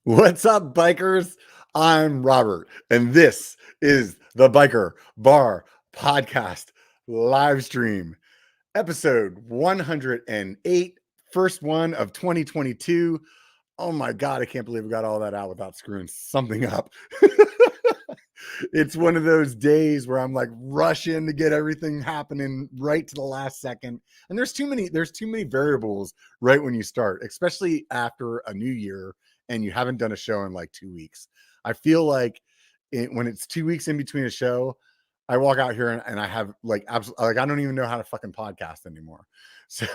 What's up, bikers? I'm Robert, and this is the B1KER Bar Podcast live stream, episode 108, first one of 2022. Oh my God, I can't believe we got all that out without screwing something up. It's one of those days where I'm like rushing to get everything happening right to the last second. And there's too many variables right when you start, especially after a new year and you haven't done a show in like 2 weeks. I feel like when it's 2 weeks in between a show, I walk out here and I have like absolutely like I don't even know how to fucking podcast anymore. So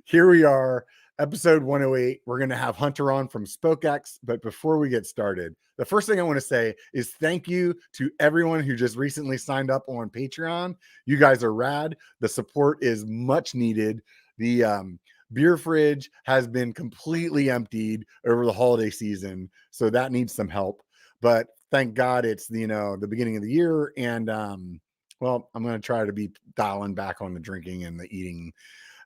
here we are, episode 108. We're going to have Hunter on from Spokex. But before we get started, the first thing I want to say is thank you to everyone who just recently signed up on Patreon. You guys are rad. The support is much needed. The beer fridge has been completely emptied over the holiday season, so that needs some help. But thank God it's the beginning of the year, and well, I'm going to try to be dialing back on the drinking and the eating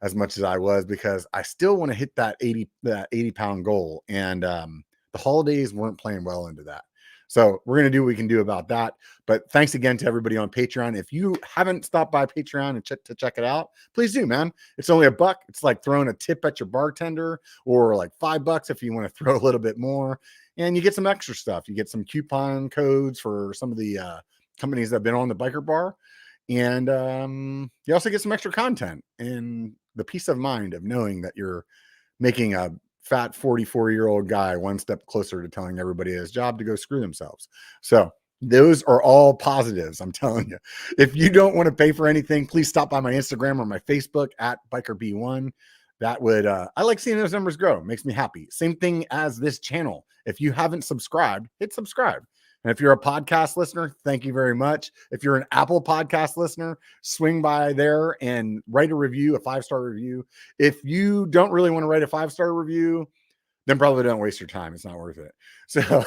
as much as I was, because I still want to hit that 80 pound goal. And the holidays weren't playing well into that. So we're going to do what we can do about that. But thanks again to everybody on Patreon. If you haven't stopped by Patreon and to check it out, please do, man. It's only $1. It's like throwing a tip at your bartender, or like $5 if you want to throw a little bit more. And you get some extra stuff. You get some coupon codes for some of the companies that have been on the B1KER Bar. And you also get some extra content and the peace of mind of knowing that you're making a fat 44-year-old guy one step closer to telling everybody his job to go screw themselves. So those are all positives, I'm telling you. If you don't want to pay for anything, please stop by my Instagram or my Facebook at B1KERB1. That would, I like seeing those numbers grow. It makes me happy. Same thing as this channel. If you haven't subscribed, hit subscribe. And if you're a podcast listener, thank you very much. If you're an Apple podcast listener, swing by there and write a review, a 5-star review. If you don't really want to write a 5-star review, then probably don't waste your time. It's not worth it. So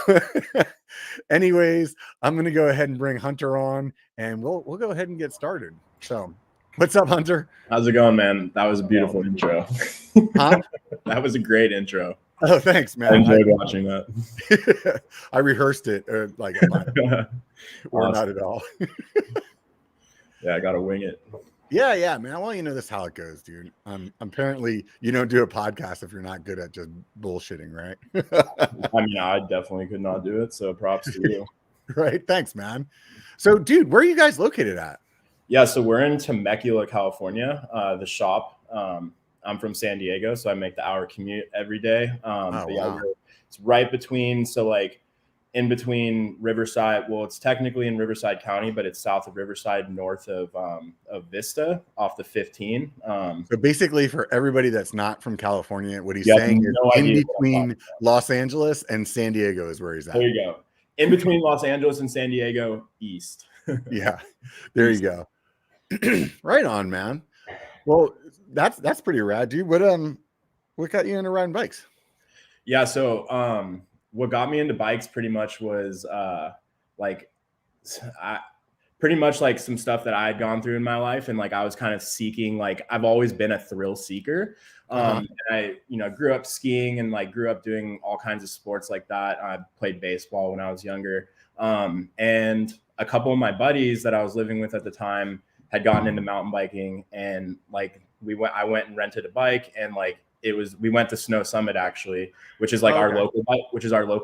anyways, I'm going to go ahead and bring Hunter on, and we'll go ahead and get started. So what's up, Hunter? How's it going, man? That was a beautiful intro. Huh? That was a great intro. Oh, thanks, man. I enjoyed watching that. I rehearsed it like or awesome. Not at all. Yeah, I got to wing it. Yeah, man. Well, this is how it goes, dude. Apparently you don't do a podcast if you're not good at just bullshitting, right? I mean, I definitely could not do it, so props to you. Right. Thanks, man. So, dude, where are you guys located at? Yeah, so we're in Temecula, California, the shop. I'm from San Diego, so I make the hour commute every day. Wow. It's right between, so like in between Riverside. Well, it's technically in Riverside County, but it's south of Riverside, north of Vista, off the 15. So basically, for everybody that's not from California, what he's saying is in between Los Angeles and San Diego is where he's at. There you go. In between Los Angeles and San Diego, east. Yeah, there you go. Right on, man. Well, that's pretty rad, dude. What got you into riding bikes? Yeah, so what got me into bikes pretty much was pretty much like some stuff that I had gone through in my life, and like I was kind of seeking, like I've always been a thrill seeker. And I grew up skiing and like grew up doing all kinds of sports like that. I played baseball when I was younger. And a couple of my buddies that I was living with at the time had gotten into mountain biking, and like I went and rented a bike, and like we went to Snow Summit actually, which is like our local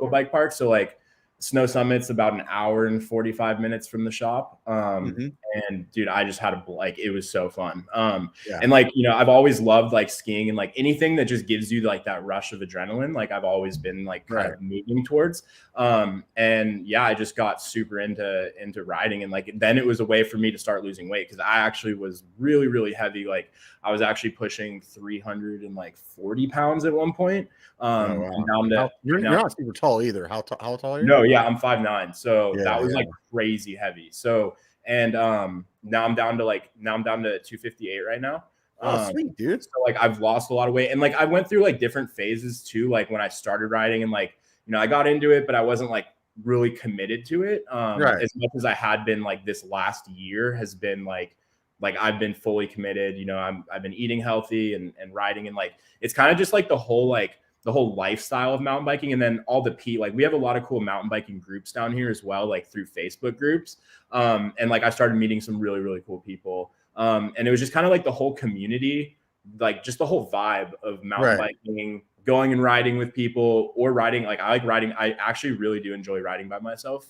bike park. So like Snow Summit's about an hour and 45 minutes from the shop. And dude, I just had it was so fun. And like, I've always loved like skiing and like anything that just gives you like that rush of adrenaline. Like I've always been like kind of moving towards. And yeah, I just got super into riding, and like then it was a way for me to start losing weight, because I actually was really, really heavy. Like I was actually pushing 340 pounds at one point. You're not super tall either. How tall are you? No, yeah, I'm 5'9", so that was like crazy heavy. So and now I'm down to 258 right now. Oh, sweet, dude. So like I've lost a lot of weight, and like I went through like different phases too. Like when I started riding, and like I got into it, but I wasn't like really committed to it as much as I had been. Like this last year has been like I've been fully committed. I've been eating healthy and riding, and like it's kind of just like the whole like the whole lifestyle of mountain biking, and then all the like we have a lot of cool mountain biking groups down here as well, like through Facebook groups. And like I started meeting some really, really cool people. And it was just kind of like the whole community, like just the whole vibe of mountain biking, going and riding with people, or riding. Like I like riding. I actually really do enjoy riding by myself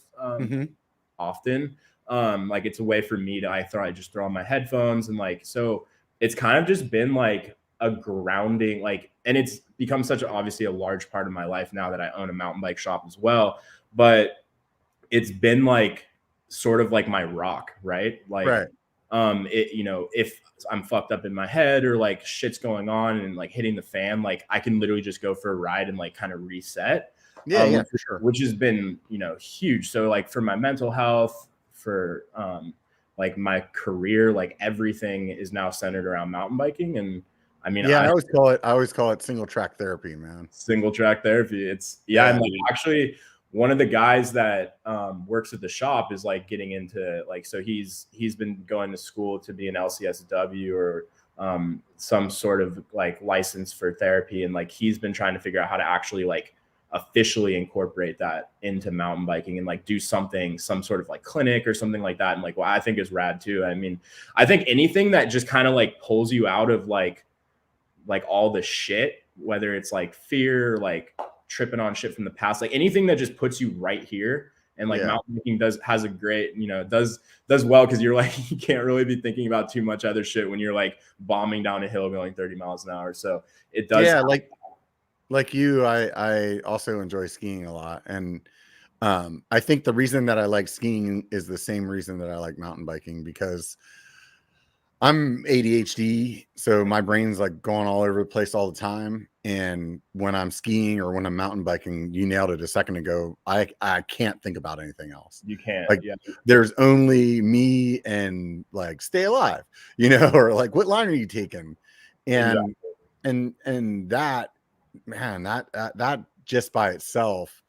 often. Like it's a way for me to, I just throw on my headphones, and like, so it's kind of just been like a grounding, like, and it's become such obviously a large part of my life now that I own a mountain bike shop as well. But it's been like sort of like my rock, right? Like, it, you know, if I'm fucked up in my head or like shit's going on and like hitting the fan, like I can literally just go for a ride and like kind of reset. Yeah, for sure. Which has been, you know, huge. So like for my mental health, for like my career, like everything is now centered around mountain biking. And I mean, I always call it single track therapy, man. Single track therapy. It's and like actually one of the guys that works at the shop is like getting into like, so he's been going to school to be an LCSW or some sort of like license for therapy, and like he's been trying to figure out how to actually like officially incorporate that into mountain biking and like do some sort of like clinic or something like that. And like, well, I think is rad too. I mean, I think anything that just kind of like pulls you out of like all the shit, whether it's like fear, like tripping on shit from the past, like anything that just puts you right here. And like mountain biking has a great, you know, does well, because you're like, you can't really be thinking about too much other shit when you're like bombing down a hill going 30 miles an hour. So it does. Yeah, like you, I also enjoy skiing a lot. And I think the reason that I like skiing is the same reason that I like mountain biking, because I'm ADHD, so my brain's like going all over the place all the time. And when I'm skiing or when I'm mountain biking, you nailed it a second ago, I can't think about anything else. You can't. Like, there's only me and like stay alive, you know, or like what line are you taking? And and that, man, that just by itself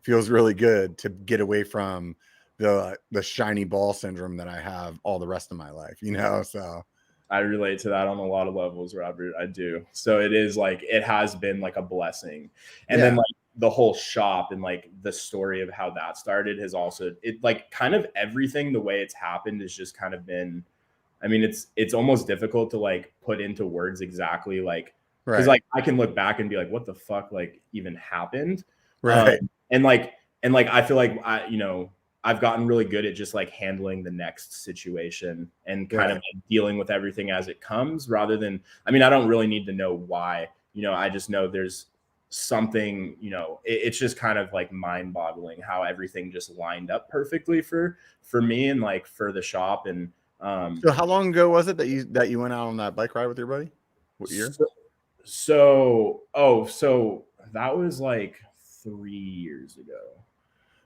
feels really good to get away from the shiny ball syndrome that I have all the rest of my life, you know. So I relate to that on a lot of levels, Robert. I do. So it is like, it has been like a blessing. And then like the whole shop and like the story of how that started has also, it like kind of everything, the way it's happened has just kind of been, I mean, it's almost difficult to like put into words exactly, like, because like I can look back and be like, what the fuck like even happened? And like I feel like I've gotten really good at just like handling the next situation and kind of like dealing with everything as it comes, rather than, I mean, I don't really need to know why, you know, I just know there's something, you know, it's just kind of like mind boggling how everything just lined up perfectly for me and like for the shop. And so how long ago was it that you went out on that bike ride with your buddy? What year? So that was like 3 years ago.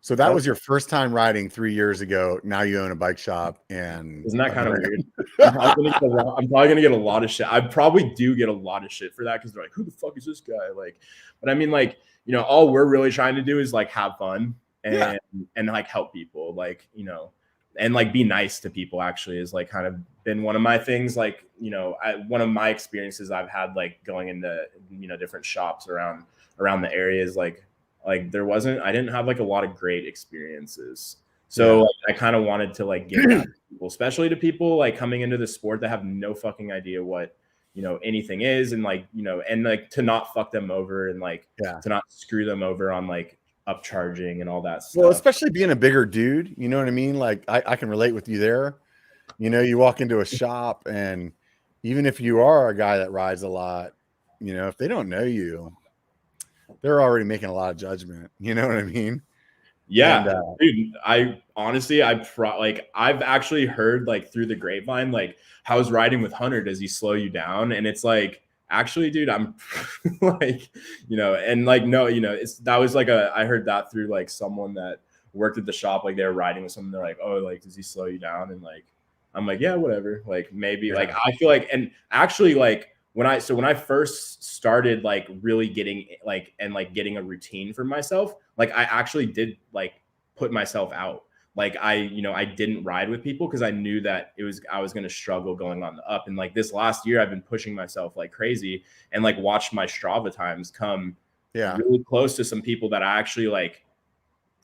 So that was your first time riding 3 years ago. Now you own a bike shop, and isn't that kind of weird? I'm probably gonna get a lot of shit. I probably do get a lot of shit for that, because they're like, who the fuck is this guy? Like, but I mean, like, you know, all we're really trying to do is like have fun and like help people, like, you know, and like be nice to people actually is like kind of been one of my things. Like, you know, one of my experiences I've had like going into, you know, different shops around the areas, like I didn't have like a lot of great experiences. So like, I kind of wanted to like give back to people, especially to people like coming into the sport that have no fucking idea what, you know, anything is, and like, you know, and like to not fuck them over, and like to not screw them over on like upcharging and all that stuff. Well, especially being a bigger dude, you know what I mean? Like I can relate with you there. You know, you walk into a shop, and even if you are a guy that rides a lot, you know, if they don't know you, they're already making a lot of judgment. You know what I mean? Yeah, and, dude, I honestly, I've actually heard like through the grapevine, like, how's riding with Hunter? Does he slow you down? And it's like, actually, dude, I'm like, you know, and like, no, you know, that was like I heard that through like someone that worked at the shop, like they were riding with someone. They're like, oh, like, does he slow you down? And like, I'm like, yeah, whatever. Like maybe like, I feel like, and actually like when I first started like really getting like, and like getting a routine for myself, like I actually did like put myself out. Like I didn't ride with people because I knew that I was going to struggle going on the up. And like this last year, I've been pushing myself like crazy, and like watched my Strava times come really close to some people that I actually like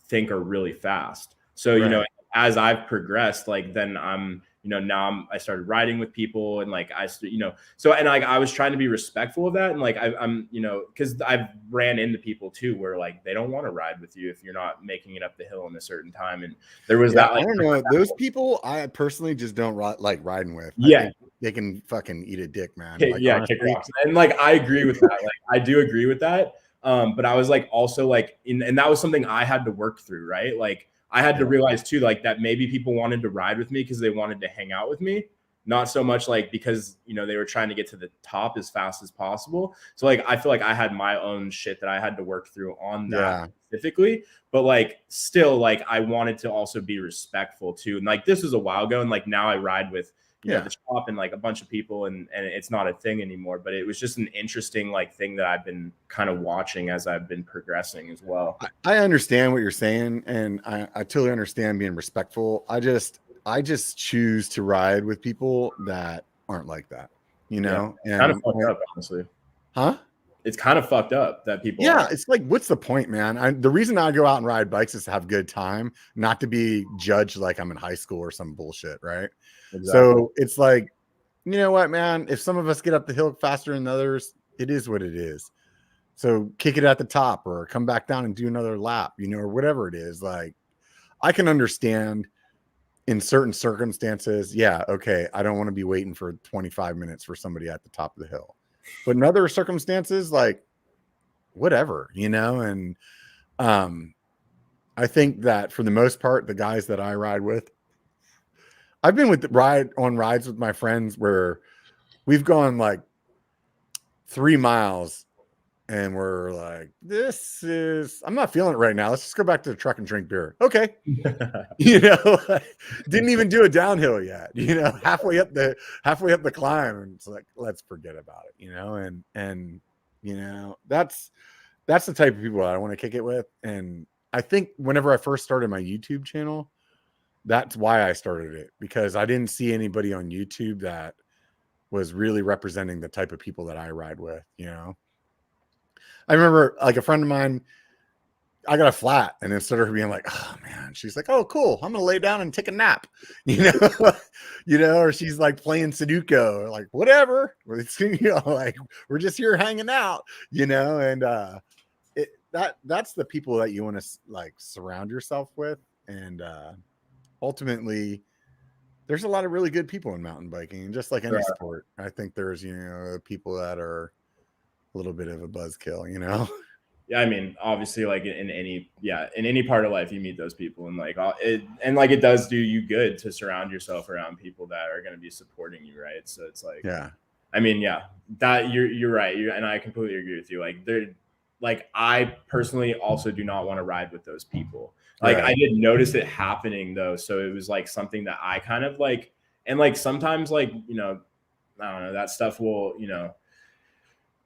think are really fast. So, you know, as I've progressed, like then I'm, you know, now I started riding with people and like you know, so and like I was trying to be respectful of that. And like I'm, you know, because I've ran into people too where like they don't want to ride with you if you're not making it up the hill in a certain time. And there was that, like, I don't know, those people I personally just don't like riding with. Yeah. I think they can fucking eat a dick, man. Like, yeah, kick rocks. And like I agree with that. Like I do agree with that. But I was like also like and that was something I had to work through, right? Like I had to realize too, like that maybe people wanted to ride with me because they wanted to hang out with me, not so much like because, you know, they were trying to get to the top as fast as possible. So like I feel like I had my own shit that I had to work through on that specifically, but like still like I wanted to also be respectful too. And like this was a while ago, and like now I ride with you know, the shop and like a bunch of people, and it's not a thing anymore, but it was just an interesting like thing that I've been kind of watching as I've been progressing as well. I understand what you're saying, and I totally understand being respectful. I just choose to ride with people that aren't like that, you know. And kind of fucked up, honestly. Huh? It's kind of fucked up that people it's like, what's the point, man? The reason I go out and ride bikes is to have a good time, not to be judged like I'm in high school or some bullshit, right? Exactly. So it's like, you know what, man, if some of us get up the hill faster than others, it is what it is. So kick it at the top or come back down and do another lap, you know, or whatever it is. Like I can understand in certain circumstances. Yeah. Okay. I don't want to be waiting for 25 minutes for somebody at the top of the hill, but in other circumstances, like whatever, you know? And, I think that for the most part, the guys that I ride with, I've been on rides with my friends where we've gone like 3 miles and we're like, I'm not feeling it right now. Let's just go back to the truck and drink beer. Okay. You know, didn't even do a downhill yet, you know, halfway up the climb. And it's like, let's forget about it, you know? And, you know, that's the type of people I want to kick it with. And I think whenever I first started my YouTube channel, that's why I started it, because I didn't see anybody on YouTube that was really representing the type of people that I ride with, you know? I remember like a friend of mine, I got a flat, and instead of her being like, oh man, she's like, oh, cool, I'm going to lay down and take a nap, you know, you know, or she's like playing Sudoku or like, whatever, you know, like we're just here hanging out, you know? And, that's the people that you want to like surround yourself with. And, ultimately there's a lot of really good people in mountain biking, and just like any sport, I think there's, you know, people that are a little bit of a buzzkill, you know? Yeah. I mean, obviously like in any part of life, you meet those people, and like it does do you good to surround yourself around people that are going to be supporting you. Right. So it's like, I mean, that you're right. And I completely agree with you. Like I personally also do not want to ride with those people. Like I did notice it happening though. So it was like something that I kind of like, and like sometimes like, you know, I don't know, that stuff will, you know,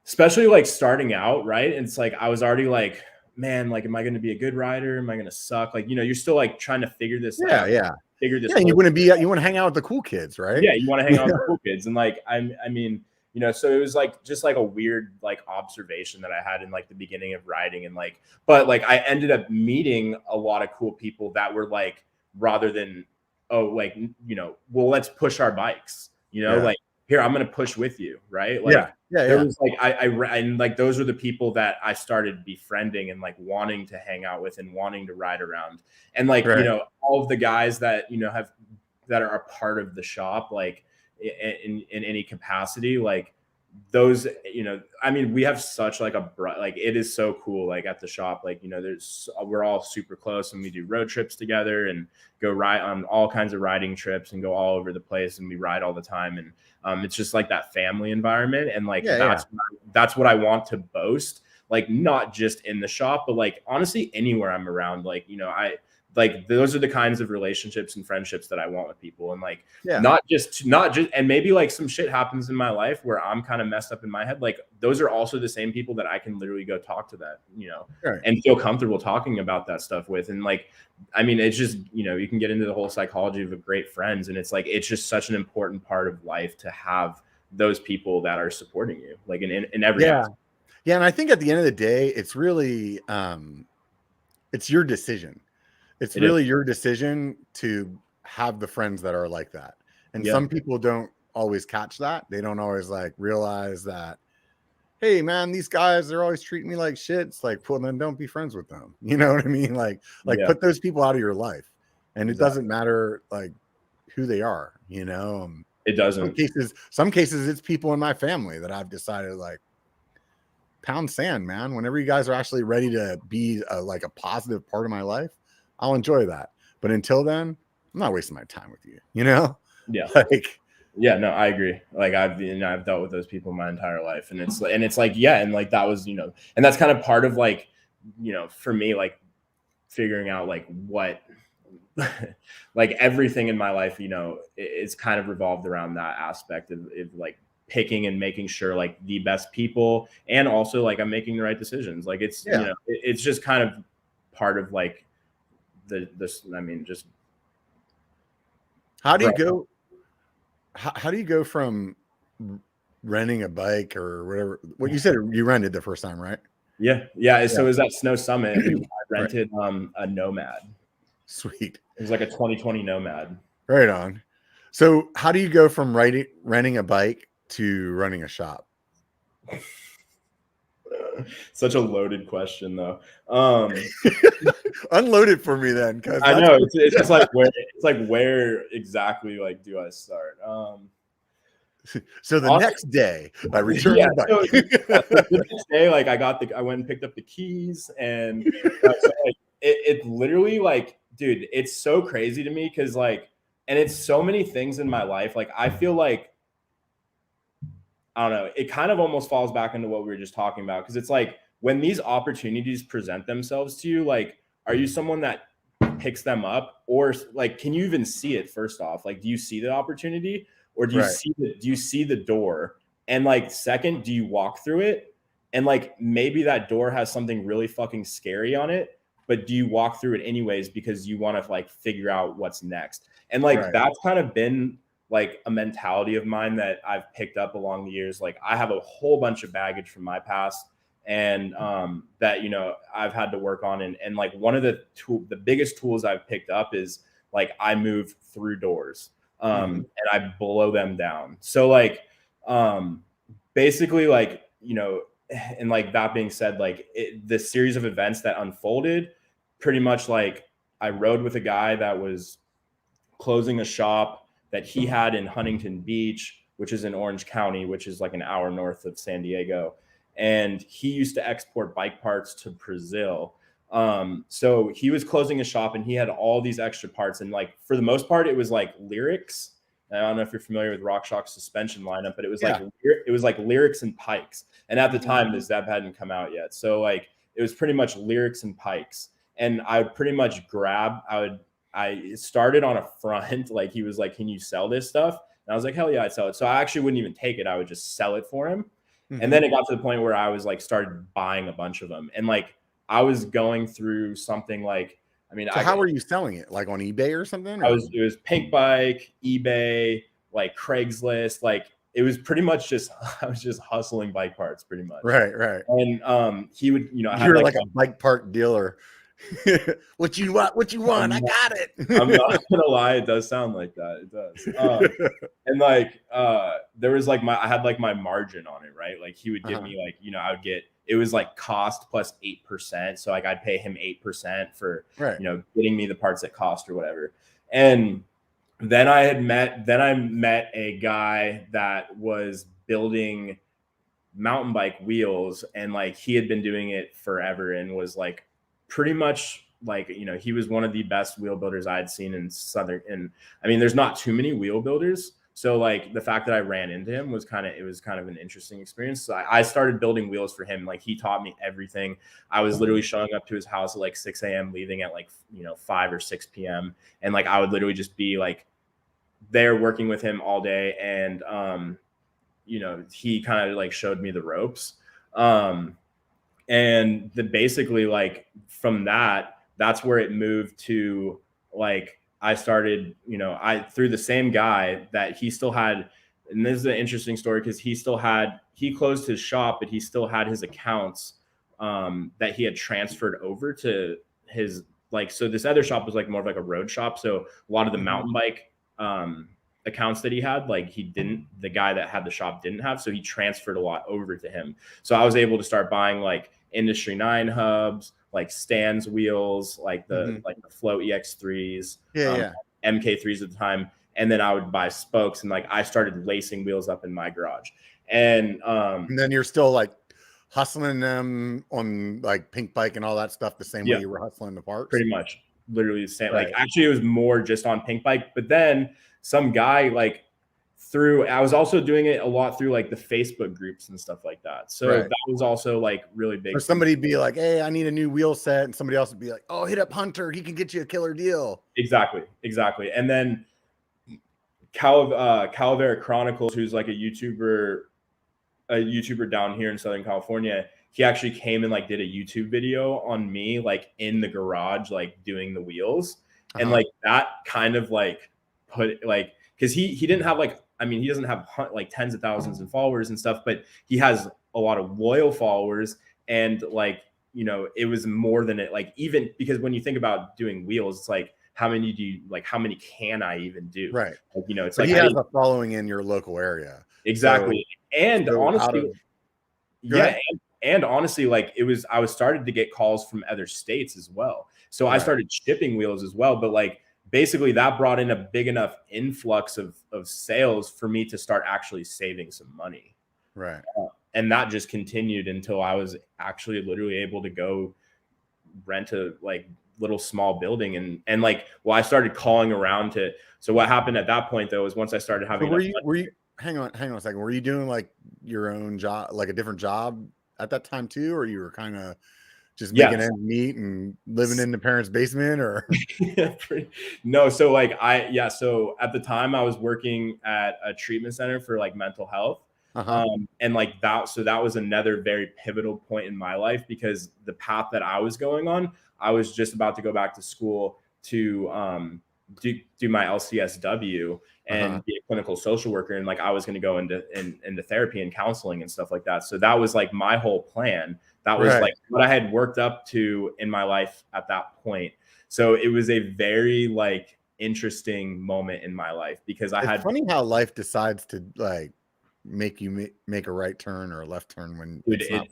especially like starting out. Right. And it's like, I was already like, man, like, am I going to be a good rider? Am I going to suck? Like, you know, you're still like trying to figure this out. Figure this. Yeah, you want to hang out with the cool kids, right? Yeah. You want to hang out with the cool kids. And like, I mean, you know, so it was like just like a weird like observation that I had in like the beginning of riding, and like, but like I ended up meeting a lot of cool people that were like, rather than, oh, like, you know, well, let's push our bikes, you know, like here, I'm going to push with you. Right. Like, there was like, and like, those are the people that I started befriending and like wanting to hang out with and wanting to ride around. And like, you know, all of the guys that, you know, that are a part of the shop, like, in any capacity, like those, you know, I mean, we have such like like it is so cool, like at the shop, like, you know, we're all super close, and we do road trips together and go ride on all kinds of riding trips and go all over the place, and we ride all the time. And it's just like that family environment, and like that's what I want to boast, like not just in the shop, but like honestly anywhere I'm around. Like, you know, like those are the kinds of relationships and friendships that I want with people. And like, not just, and maybe like some shit happens in my life where I'm kind of messed up in my head. Like those are also the same people that I can literally go talk to that, you know, and feel comfortable talking about that stuff with. And like, I mean, it's just, you know, you can get into the whole psychology of great friends, and it's like, it's just such an important part of life to have those people that are supporting you, like in every aspect. Yeah. And I think at the end of the day, it's really, it's your decision. It's It is. really your decision to have the friends that are like that. And Yeah. some people don't always catch that. They don't always like realize that, hey man, these guys, they're always treating me like shit. It's like, well, then don't be friends with them. You know what I mean? Like Yeah. put those people out of your life. And it Exactly. doesn't matter like who they are, you know. It doesn't. Some cases it's people in my family that I've decided like, pound sand, man. Whenever you guys are actually ready to be like a positive part of my life, I'll enjoy that. But until then, I'm not wasting my time with you, you know? Yeah. Like, yeah, no, I agree. Like I've dealt with those people my entire life, and it's like, yeah. And like, that was, you know, and that's kind of part of like, you know, for me, like figuring out like what, like everything in my life, you know, it's kind of revolved around that aspect of like picking and making sure like the best people, and also like I'm making the right decisions. Like it's, you know, it's just kind of part of like I mean, just how do you go? How do you go from renting a bike or whatever? What you said you rented the first time, right? Yeah. So it was at Snow Summit. I rented a Nomad. Sweet. It was like a 2020 Nomad. Right on. So how do you go from renting a bike to running a shop? Such a loaded question, though. Unload it for me then, because I know it's just like where exactly like do I start? So the next day, I returned the bike. So the next day, like I went and picked up the keys, and so, like, it literally, like, dude, it's so crazy to me because like, and it's so many things in my life. Like I feel like, I don't know, it kind of almost falls back into what we were just talking about, because it's like when these opportunities present themselves to you, like, are you someone that picks them up, or like, can you even see it? First off, like, do you see the opportunity, or do you see the door? And like, second, do you walk through it? And like, maybe that door has something really fucking scary on it, but do you walk through it anyways because you want to like figure out what's next? And like, that's kind of been like a mentality of mine that I've picked up along the years. Like I have a whole bunch of baggage from my past, and that, you know, I've had to work on. And like one of the biggest tools I've picked up is like, I move through doors, and I blow them down. So like, basically, like, you know, and like that being said, like the series of events that unfolded, pretty much like I rode with a guy that was closing a shop that he had in Huntington Beach, which is in Orange County, which is like an hour north of San Diego. And he used to export bike parts to Brazil. So he was closing a shop and he had all these extra parts. And like, for the most part, it was like Lyrics. I don't know if you're familiar with RockShox suspension lineup, but it was like Lyrics and Pikes. And at the time, the Zeb hadn't come out yet. So like, it was pretty much Lyrics and Pikes. And I would pretty much I started on a front, like he was like, can you sell this stuff? And I was like, hell yeah, I'd sell it. So I actually wouldn't even take it. I would just sell it for him. And then it got to the point where I was like, started buying a bunch of them. And like, I was going through something like, I mean, so how were you selling it? Like on eBay or something? It was Pink Bike, eBay, like Craigslist. Like it was pretty much just, I was just hustling bike parts pretty much. Right. And he would, you know, you're like a bike part dealer. What you want? I got it. I'm not gonna lie, it does sound like that. It does. And like there was like I had like my margin on it, right? Like he would give me like, you know, I would get, it was like cost plus 8%. So like I'd pay him 8% for you know, getting me the parts at cost or whatever. And then I met a guy that was building mountain bike wheels, and like he had been doing it forever and was like pretty much like, you know, he was one of the best wheel builders I had seen in Southern. And I mean, there's not too many wheel builders. So like the fact that I ran into him was kind of an interesting experience. So I started building wheels for him. Like he taught me everything. I was literally showing up to his house at like 6 a.m., leaving at like, you know, 5 or 6 p.m. And like, I would literally just be like there working with him all day. And, you know, he kind of like showed me the ropes. And then basically like from that's where it moved to like, I started, you know, through the same guy that he still had and this is an interesting story because he closed his shop, but he still had his accounts that he had transferred over to his, like, so this other shop was like more of like a road shop. So a lot of the mountain bike accounts that he had, like the guy that had the shop didn't have. So he transferred a lot over to him. So I was able to start buying like Industry 9 hubs, like Stan's wheels, like the Flow EX3s, MK3s at the time. And then I would buy spokes, and like I started lacing wheels up in my garage. And then you're still like hustling them on like Pink Bike and all that stuff the same way you were hustling the parks? Pretty much, literally the same. Right. Like actually it was more just on Pink Bike, but then some guy like I was also doing it a lot through like the Facebook groups and stuff like that. So that was also like really big. Or somebody be like, hey, I need a new wheel set. And somebody else would be like, oh, hit up Hunter. He can get you a killer deal. Exactly. And then Calavera Chronicles, who's like a YouTuber down here in Southern California, he actually came and like did a YouTube video on me, like in the garage, like doing the wheels. And like that kind of like put like, because he didn't have like, I mean, he doesn't have like tens of thousands of followers and stuff, but he has a lot of loyal followers. And like, you know, it was more than it, like, even because when you think about doing wheels, it's like, how many can I even do? Right. Like, you know, it's but like he has a following in your local area. Exactly. So, and honestly, and honestly, like I was started to get calls from other states as well. So I started shipping wheels as well. But like, basically that brought in a big enough influx of sales for me to start actually saving some money. Right. And that just continued until I was actually literally able to go rent a like little small building. And like, well, I started calling around to, so what happened at that point though, is once I started having, were you, hang on a second. Were you doing like your own job, like a different job at that time too? Or you were kind of just making ends meet and living in the parents' basement, or? No. So like so at the time I was working at a treatment center for like mental health. And like that, so that was another very pivotal point in my life, because the path that I was going on, I was just about to go back to school to do my LCSW and be a clinical social worker. And like, I was going to go into therapy and counseling and stuff like that. So that was like my whole plan. That was like what I had worked up to in my life at that point. So it was a very like interesting moment in my life, because it's funny how life decides to like make you make a right turn or a left turn when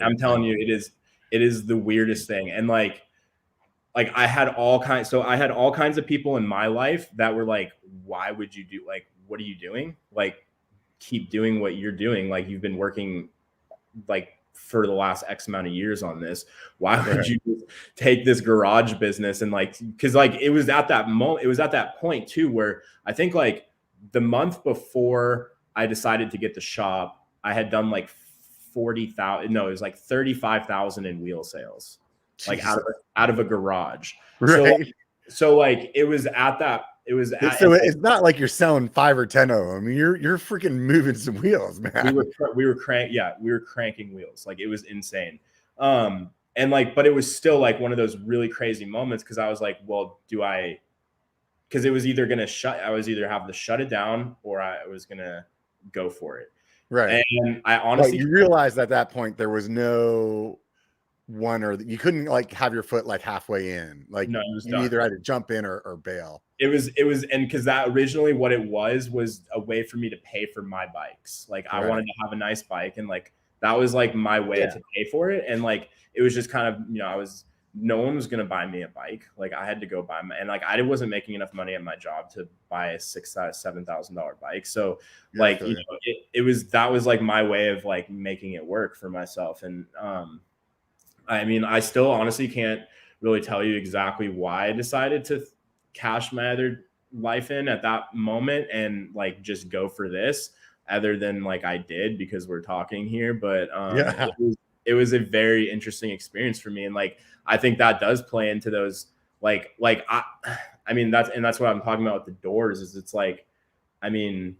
I'm telling you, it is the weirdest thing. And like I had all kinds of people in my life that were like, why would you do, like, what are you doing? Like, keep doing what you're doing. Like, you've been working like for the last X amount of years on this. Why would you take this garage business? And like, cause like, it was at that point too, where I think like the month before I decided to get the shop, I had done like 40,000. No, it was like 35,000 in wheel sales, like out of a garage. Right. So like it was at that. So it's not like you're selling 5 or 10 of them. I mean, you're freaking moving some wheels, man. We were cranking wheels. Like, it was insane. And like, but it was still like one of those really crazy moments, because I was like, well, because it was either I was either have to shut it down, or I was gonna go for it. Right. And I honestly, you realized at that point there was no one, or you couldn't like have your foot like halfway in. Like, no, you either had to jump in or bail. It was, and because that originally what it was a way for me to pay for my bikes. Like, I wanted to have a nice bike, and like that was like my way to pay for it. And like, it was just kind of, you know, no one was going to buy me a bike. Like, I had to go buy and like, I wasn't making enough money at my job to buy a $7,000 bike. So like, you know, that was like my way of like making it work for myself. And, I mean, I still honestly can't really tell you exactly why I decided to cash my other life in at that moment and like just go for this, other than like I did because we're talking here. But it was a very interesting experience for me. And like, I think that does play into those I mean, that's what I'm talking about with the doors, is it's like, I mean,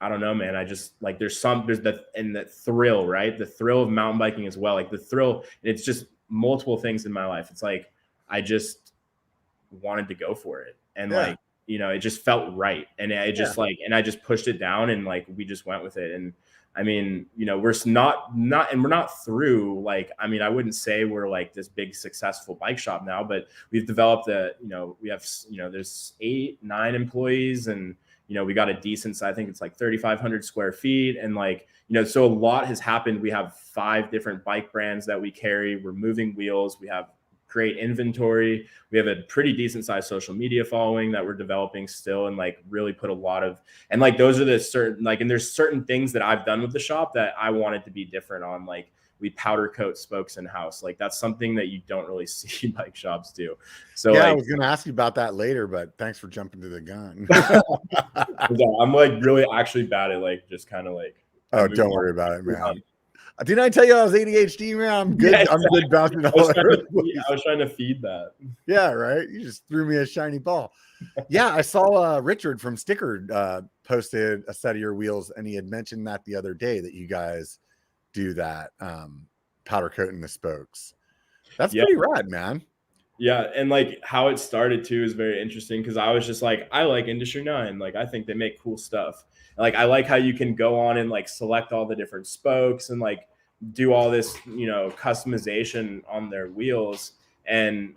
I don't know, man. I just like, there's the thrill, right? The thrill of mountain biking as well. Like the thrill, and it's just multiple things in my life. It's like, I just wanted to go for it. And like, it just felt right. And I just and I just pushed it down, and like, we just went with it. And I mean, we're not through, like, I mean, I wouldn't say we're like this big successful bike shop now, but we've developed we have, there's 8-9 employees, and, we got a decent size, I think it's like 3,500 square feet. And like, so a lot has happened. We have 5 different bike brands that we carry. We're moving wheels. We have great inventory. We have a pretty decent sized social media following that we're developing still, and like really put a lot of, and like, those are the certain, like, and there's certain things that I've done with the shop that I wanted to be different on. Like, we powder coat spokes in house. Like, that's something that you don't really see bike shops do. So yeah, like, I was going to ask you about that later, but thanks for jumping to the gun. I'm like really actually bad at like, just kind of like, oh, don't worry about it, man. Didn't I tell you I was ADHD, man? I'm good. Yeah, I'm good bouncing all over the place. I was trying to feed that. Yeah, right. You just threw me a shiny ball. Yeah, I saw Richard from Sticker posted a set of your wheels, and he had mentioned that the other day, that you guys do that powder coating the spokes. That's pretty rad, man. Yeah, and like, how it started too is very interesting, because I was just like, I like Industry 9. Like, I think they make cool stuff. Like, I like how you can go on and like select all the different spokes and like do all this, customization on their wheels. And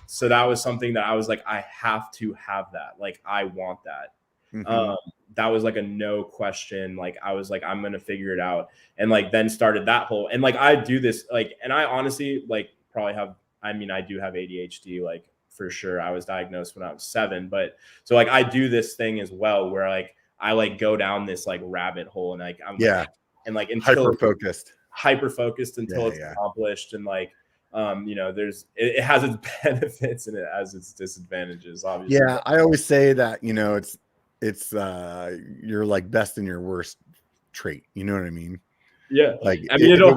so that was something that I was like, I have to have that. Like, I want that. Mm-hmm. That was like a no question. Like, I was like, I'm going to figure it out. And like, then started that whole, and like, I do this, like, and I honestly like probably have, I mean, I do have ADHD, like, for sure. I was diagnosed when I was 7, but so like, I do this thing as well, where like, I like go down this like rabbit hole, and like, I'm like, and like, until hyper focused until it's accomplished. And like, it has its benefits and it has its disadvantages, obviously. Yeah, I always say that, it's you're like best in your worst trait. You know what I mean? Yeah. Like, I mean, it'll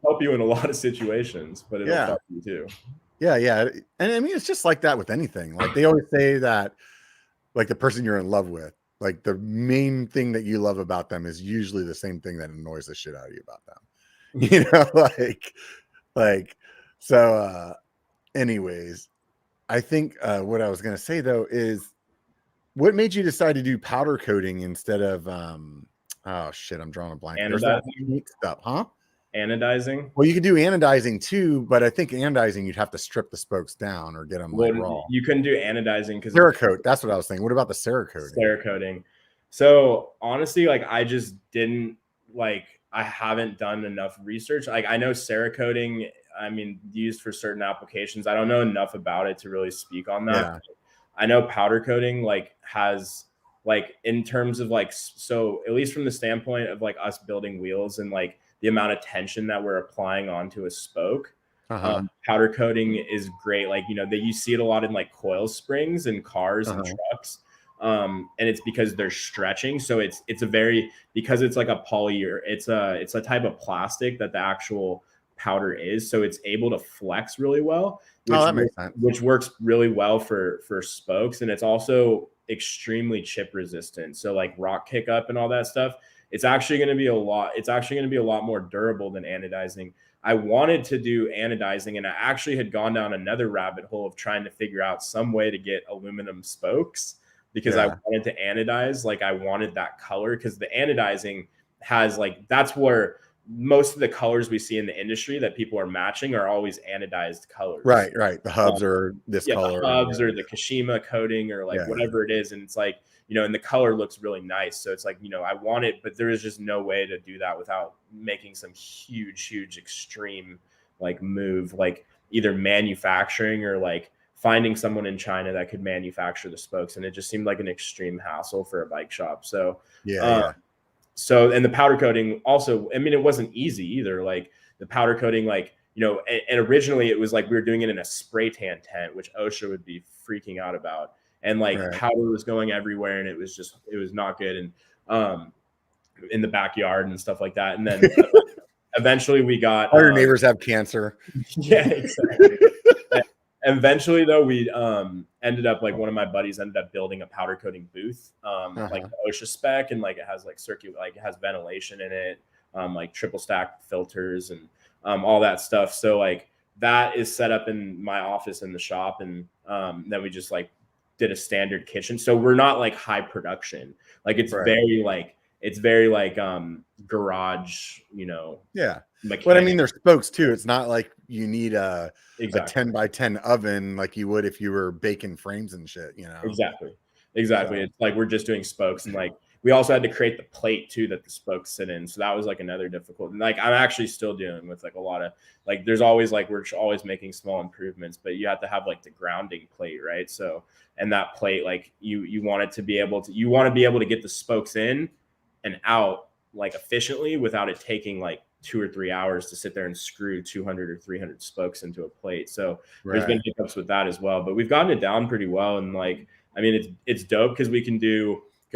help you in a lot of situations, but it'll help you too. Yeah. And I mean, it's just like that with anything. Like, they always say that, like, the person you're in love with, like, the main thing that you love about them is usually the same thing that annoys the shit out of you about them. So anyways, I think what I was going to say though is, what made you decide to do powder coating instead of oh shit, I'm drawing a blank. There's that unique stuff, huh? Anodizing. Well, you could do anodizing too, but I think anodizing, you'd have to strip the spokes down or get them like raw. You couldn't do anodizing because Cerakote. That's what I was thinking. What about the Cerakoting? Cerakoting. So honestly, like, I just didn't I haven't done enough research. Like, I know Cerakoting, I mean, used for certain applications. I don't know enough about it to really speak on that. Yeah. I know powder coating like has like, in terms of like, so at least from the standpoint of like us building wheels and like the amount of tension that we're applying onto a spoke, powder coating is great. Like, you see it a lot in like coil springs in cars and trucks. And it's because they're stretching. So it's because it's like a polyur, it's a type of plastic that the actual powder is. So it's able to flex really well, which works really well for spokes. And it's also extremely chip resistant. So like rock kick up and all that stuff, it's actually going to be a lot more durable than anodizing. I wanted to do anodizing, and I actually had gone down another rabbit hole of trying to figure out some way to get aluminum spokes, because I wanted to anodize. Like, I wanted that color, because the anodizing has like, that's where most of the colors we see in the industry that people are matching are always anodized colors. Right. The hubs are this color. The hubs or the Kashima coating or like whatever it is. And it's like, and the color looks really nice. So it's like, I want it, but there is just no way to do that without making some huge extreme like move, like either manufacturing or like finding someone in China that could manufacture the spokes. And it just seemed like an extreme hassle for a bike shop. So, So, and the powder coating also, I mean, it wasn't easy either. Like the powder coating, like, and originally it was like, we were doing it in a spray tan tent, which OSHA would be freaking out about. And like powder was going everywhere, and it was not good. And, in the backyard and stuff like that. And then eventually we got, all your neighbors have cancer. Yeah, exactly. Eventually though, we ended up, like, one of my buddies ended up building a powder coating booth, like the OSHA spec, and like it has like it has ventilation in it, like triple stack filters and all that stuff. So like that is set up in my office in the shop, and then we just like did a standard kitchen. So we're not like high production. Like it's Right. very like garage, you know. Yeah. Mechanic. But I mean, there's spokes too. It's not like you need a 10 by 10 oven like you would if you were baking frames and shit, you know? Exactly. So. It's like we're just doing spokes, and like we also had to create the plate too that the spokes sit in. So that was like another difficult. And like I'm actually still dealing with like a lot of like there's always like we're always making small improvements, but you have to have like the grounding plate, right? So and that plate, like you want it to be able to get the spokes in and out like efficiently without it taking like 2 or 3 hours to sit there and screw 200 or 300 spokes into a plate. So there's been hiccups with that as well, but we've gotten it down pretty well. And like, I mean, it's dope because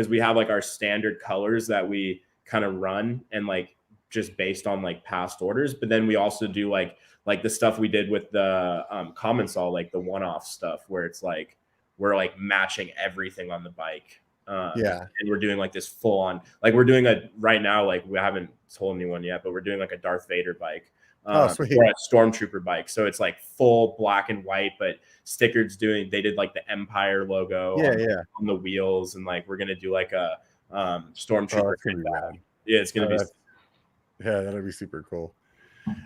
we have like our standard colors that we kind of run and like just based on like past orders. But then we also do like the stuff we did with the Commensal, like the one-off stuff where it's like, we're like matching everything on the bike. And we're doing like this full on, like we're doing right now, like we haven't told anyone yet, but we're doing like a Darth Vader bike. Or a stormtrooper bike. So it's like full black and white, but stickers they did like the Empire logo on the wheels. And like, we're going to do like a stormtrooper. It's going to be. Yeah, that'll be super cool.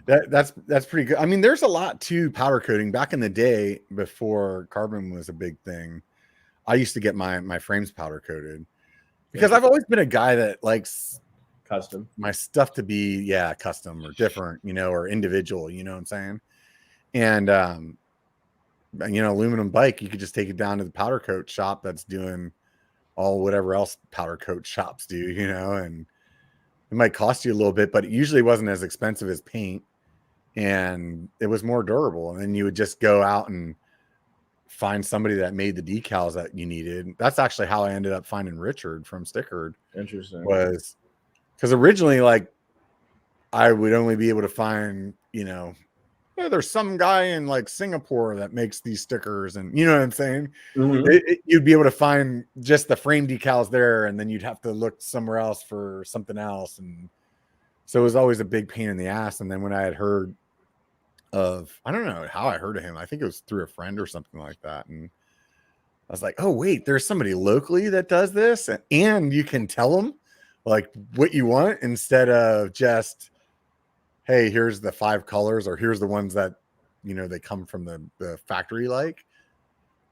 That's pretty good. I mean, there's a lot to powder coating. Back in the day, before carbon was a big thing, I used to get my frames powder coated because I've always been a guy that likes custom my stuff to be custom or different, you know, or individual, you know what I'm saying? And you know, aluminum bike, you could just take it down to the powder coat shop that's doing all whatever else powder coat shops do, you know, and it might cost you a little bit, but it usually wasn't as expensive as paint and it was more durable. And then you would just go out and find somebody that made the decals that you needed. That's actually how I ended up finding Richard from Stickered. Interesting. Was because originally, like, I would only be able to find, you know, there's some guy in like Singapore that makes these stickers, and you know what I'm saying? Mm-hmm. You'd be able to find just the frame decals there, and then you'd have to look somewhere else for something else. And so it was always a big pain in the ass. And then when I had heard of, I don't know how I heard of him, I think it was through a friend or something like that. And I was like, oh, wait, there's somebody locally that does this. And you can tell them like what you want instead of just, hey, here's the 5 colors, or here's the ones that, you know, they come from the factory. Like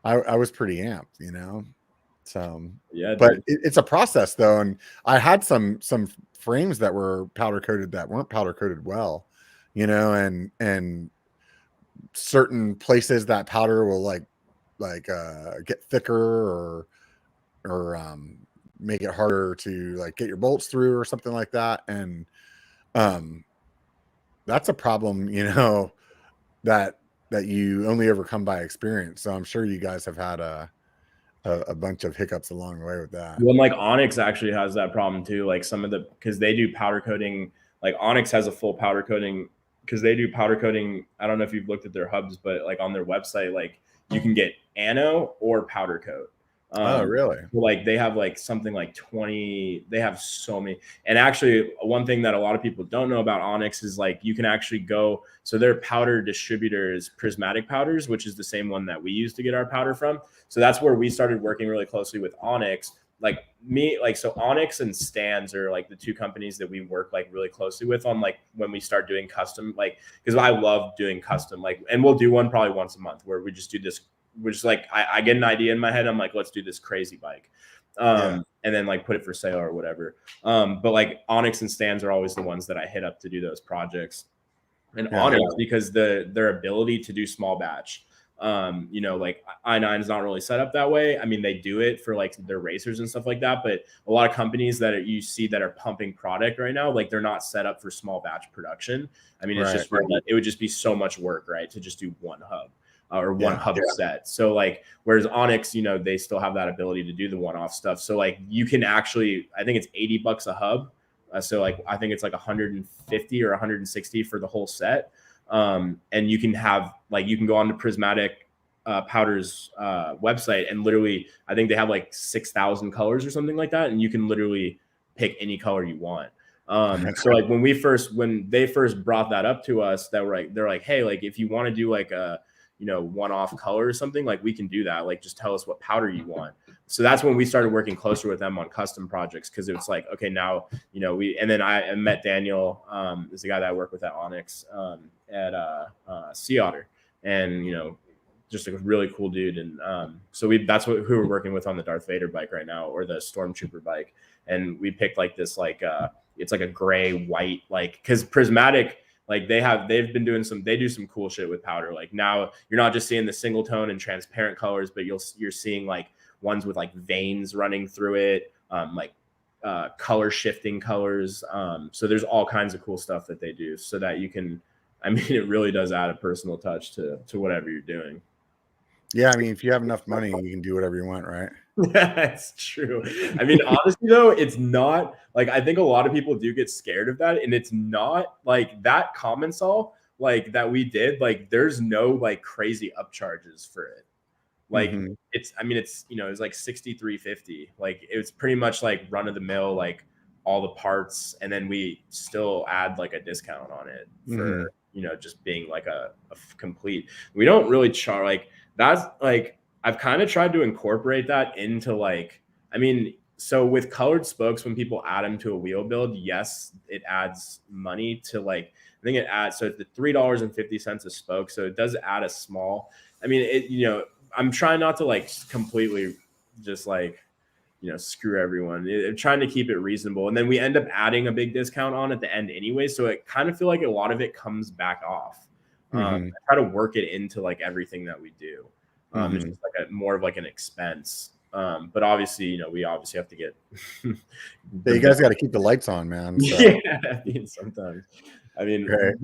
I was pretty amped, you know? So, yeah, but it's a process though. And I had some frames that were powder coated that weren't powder coated well, you know, and certain places that powder will like get thicker or make it harder to like get your bolts through or something like that. And that's a problem, you know, that you only overcome by experience. So I'm sure you guys have had a bunch of hiccups along the way with that. Well, like Onyx actually has that problem too. Like because they do powder coating, like Onyx has a full powder coating because they do powder coating. I don't know if you've looked at their hubs, but like on their website, like you can get ano or powder coat. Oh, really? Like they have like something like 20, they have so many. And actually one thing that a lot of people don't know about Onyx is like, you can actually go, so their powder distributor is Prismatic Powders, which is the same one that we use to get our powder from. So that's where we started working really closely with Onyx. So Onyx and Stans are like the two companies that we work like really closely with on like when we start doing custom, like, because I love doing custom, like, and we'll do one probably once a month where we just do this. Which is like, I get an idea in my head. I'm like, let's do this crazy bike. And then like put it for sale or whatever. But like Onyx and Stans are always the ones that I hit up to do those projects. And Onyx, because their ability to do small batch, you know, like I9 is not really set up that way. I mean, they do it for like their racers and stuff like that. But a lot of companies that you see that are pumping product right now, like they're not set up for small batch production. I mean, it's just it would just be so much work, right? To just do one hub. Or one hub set. So like, whereas Onyx, you know, they still have that ability to do the one-off stuff. So like you can actually, I think it's $80 a hub. So like, I think it's like 150 or 160 for the whole set. And you can have like, you can go on to Prismatic Powders website and literally, I think they have like 6,000 colors or something like that. And you can literally pick any color you want. So like when they first brought that up to us, they're like, hey, like if you want to do like one-off color or something, like we can do that. Like just tell us what powder you want. So that's when we started working closer with them on custom projects, because it was like, okay, now, and then I met Daniel, is the guy that I work with at Onyx, at Sea Otter, and just a really cool dude. And so that's who we're working with on the Darth Vader bike right now, or the Stormtrooper bike. And we picked like this, like it's like a gray white, like, because Prismatic, like they do some cool shit with powder. Like now you're not just seeing the single tone and transparent colors, but you're seeing like ones with like veins running through it, like color shifting colors. So there's all kinds of cool stuff that they do, so that you can, it really does add a personal touch to whatever you're doing. Yeah, if you have enough money, you can do whatever you want, right? That's true. Honestly, though, it's not like, I think a lot of people do get scared of that, and it's not like that Commensal like that we did. Like, there's no like crazy upcharges for it. Like it's it's like $6,350. Like it's pretty much like run of the mill, like all the parts, and then we still add like a discount on it for just being like a complete. We don't really charge like that's like. I've kind of tried to incorporate that into like, so with colored spokes, when people add them to a wheel build, yes, it adds money to like, I think it adds, so it's the $3.50 a spoke. So it does add a small, I'm trying not to like completely just like, screw everyone. I'm trying to keep it reasonable. And then we end up adding a big discount on at the end anyway. So it kind of feel like a lot of it comes back off. I try to work it into like everything that we do. It's just like more of like an expense. But obviously, we obviously have to get. You guys got to keep the lights on, man. So. Yeah, sometimes. Right.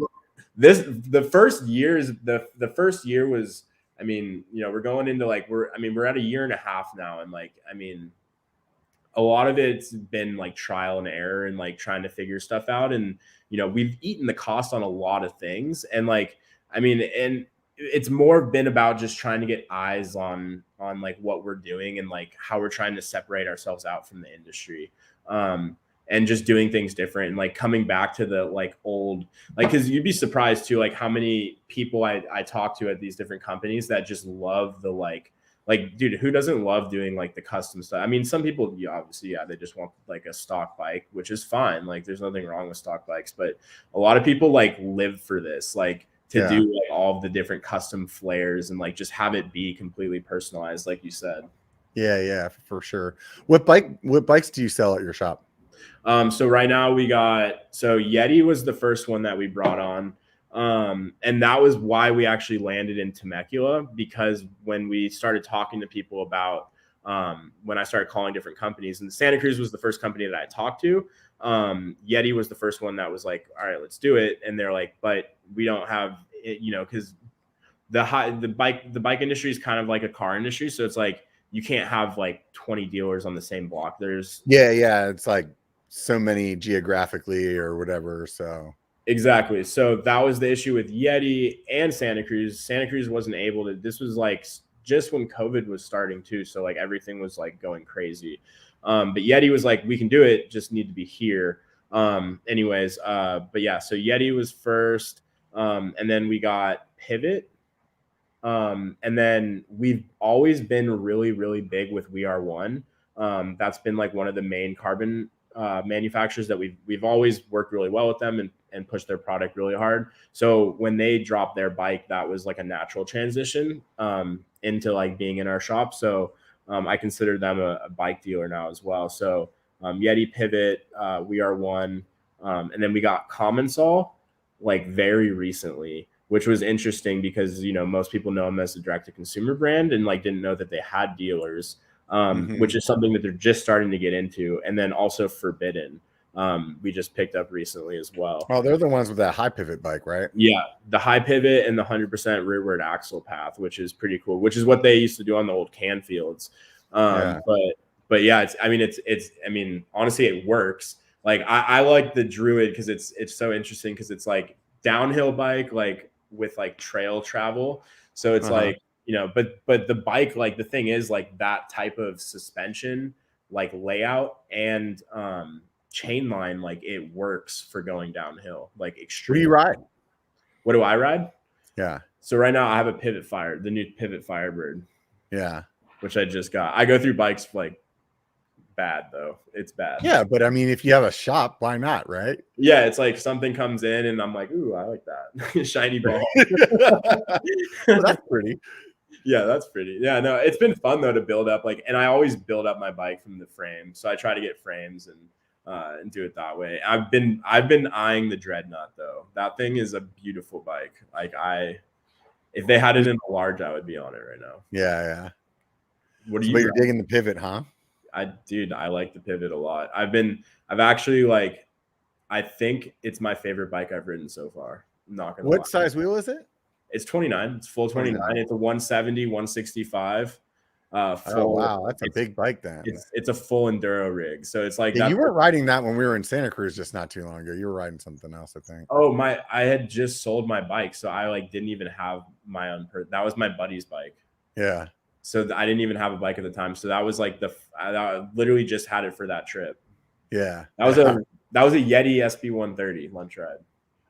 The first year was, we're going into like we're at a year and a half now, and like a lot of it's been like trial and error and like trying to figure stuff out, and we've eaten the cost on a lot of things, and like and it's more been about just trying to get eyes on like what we're doing and like how we're trying to separate ourselves out from the industry, and just doing things different, and like coming back to the like old, like, because you'd be surprised too, like how many people I talk to at these different companies that just love the like dude, who doesn't love doing like the custom stuff? Some people, obviously, they just want like a stock bike, which is fine. Like there's nothing wrong with stock bikes, but a lot of people like live for this, like to do like all of the different custom flares and like just have it be completely personalized, like you said. Yeah, for sure. What bikes do you sell at your shop? So right now Yeti was the first one that we brought on. And that was why we actually landed in Temecula, because when we started talking to people about, when I started calling different companies, and Santa Cruz was the first company that I talked to. Yeti was the first one that was like, all right, let's do it. And they're like, but we don't have it, because the bike industry is kind of like a car industry. So it's like, you can't have like 20 dealers on the same block. There's it's like so many geographically or whatever. So exactly. So that was the issue with Yeti and Santa Cruz. Santa Cruz wasn't able to, this was like just when COVID was starting too. So like everything was like going crazy. But Yeti was like, we can do it, just need to be here. But yeah, so Yeti was first. And then we got Pivot. And then we've always been really, really big with We Are One. That's been like one of the main carbon manufacturers that we've always worked really well with them and pushed their product really hard. So when they dropped their bike, that was like a natural transition into like being in our shop. So I consider them a bike dealer now as well. So Yeti, Pivot, We Are One, and then we got Commensal like very recently, which was interesting because most people know them as a direct-to-consumer brand and like didn't know that they had dealers. Which is something that they're just starting to get into. And then also Forbidden, we just picked up recently as well. Oh, they're the ones with that high pivot bike, right? Yeah, the high pivot and the 100% rearward axle path, which is pretty cool, which is what they used to do on the old Canfields. But yeah, honestly, it works. Like I like the Druid because it's so interesting because it's like downhill bike, like with like trail travel. So it's like, but the bike, like the thing is like that type of suspension, like layout and chain line, like it works for going downhill, like extreme. What do you ride? What do I ride? Yeah. So right now I have a Pivot Fire, the new Pivot Firebird. Yeah. Which I just got. I go through bikes like bad though. It's bad. Yeah, but I mean, if you have a shop, why not, right? Yeah, it's like something comes in and I'm like, ooh, I like that. Shiny ball. Well, that's pretty. Yeah, that's pretty. Yeah, no, it's been fun though to build up and I always build up my bike from the frame. So I try to get frames and do it that way. I've been eyeing the Dreadnought though. That thing is a beautiful bike. Like if they had it in a large, I would be on it right now. Yeah. What so, but you're digging the Pivot, huh? I like the Pivot a lot. I've actually like, I think it's my favorite bike I've ridden so far. I'm not gonna lie. What size wheel is it? It's 29. It's full 29. It's a 170, 165. Oh wow, that's a big bike then. It's a full enduro rig. So it's like you weren't riding that when we were in Santa Cruz just not too long ago. You were riding something else, I think. Oh, I had just sold my bike, so I like didn't even have my own that was my buddy's bike. Yeah. So I didn't even have a bike at the time. So that was like I literally just had it for that trip. Yeah. That was a Yeti SB130 lunch ride.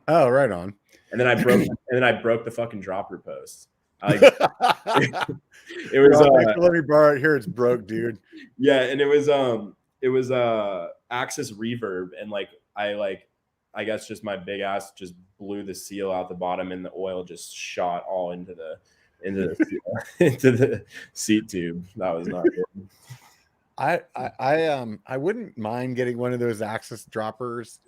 Oh, right on. And then I broke the fucking dropper post. It was let me borrow it here. It's broke, dude. Yeah, and it was Axis reverb, and like I guess just my big ass just blew the seal out the bottom, and the oil just shot all into the into the seat tube. That was not good. I wouldn't mind getting one of those Axis droppers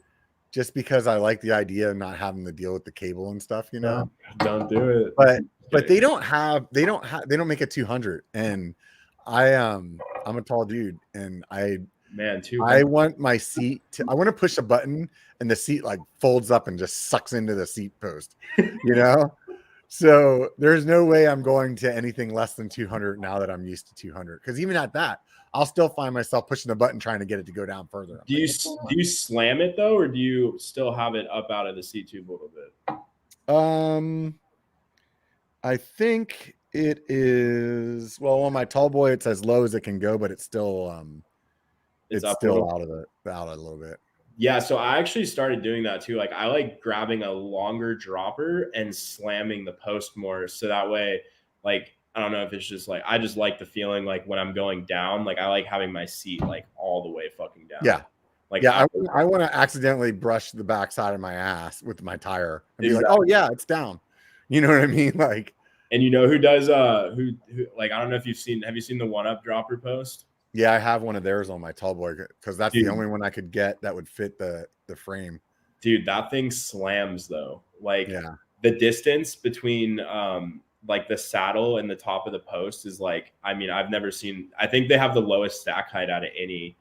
just because I like the idea of not having to deal with the cable and stuff, you know. Don't do it. But they don't make a 200, and I'm a tall dude, and I want my seat I want to push a button and the seat like folds up and just sucks into the seat post, you know. So there's no way I'm going to anything less than 200 now that I'm used to 200, because even at that, I'll still find myself pushing the button trying to get it to go down further. Do you slam it though, or do you still have it up out of the seat tube a little bit? I think it is, well, on my tall boy it's as low as it can go, but it's still it's still out a little bit. Yeah, so I actually started doing that too. Like I like grabbing a longer dropper and slamming the post more, so that way, like, I don't know if it's just like I just like the feeling like when I'm going down, like I like having my seat like all the way fucking down. Yeah. Like I want to accidentally brush the backside of my ass with my tire and be like, oh yeah, it's down. You know what I mean? Like, and you know who does who like, I don't know if have you seen the one up dropper post? Yeah, I have one of theirs on my tall boy because that's the only one I could get that would fit the frame. Dude, that thing slams though. Like the distance between like the saddle and the top of the post is like, I mean, I've never seen, I think they have the lowest stack height out of any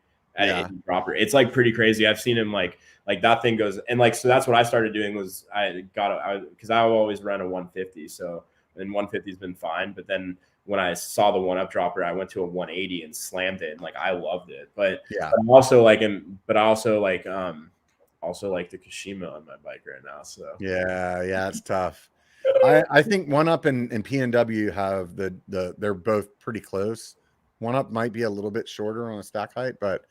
dropper. It's like pretty crazy. I've seen him like that thing goes, and like, so that's what I started doing was because I always run a 150. So, and 150 has been fine. But then when I saw the one up dropper, I went to a 180 and slammed it. And like, I loved it. But I'm also like, also like the Kashima on my bike right now. So yeah, it's tough. I think one up and PNW have they're both pretty close. One up might be a little bit shorter on a stack height, but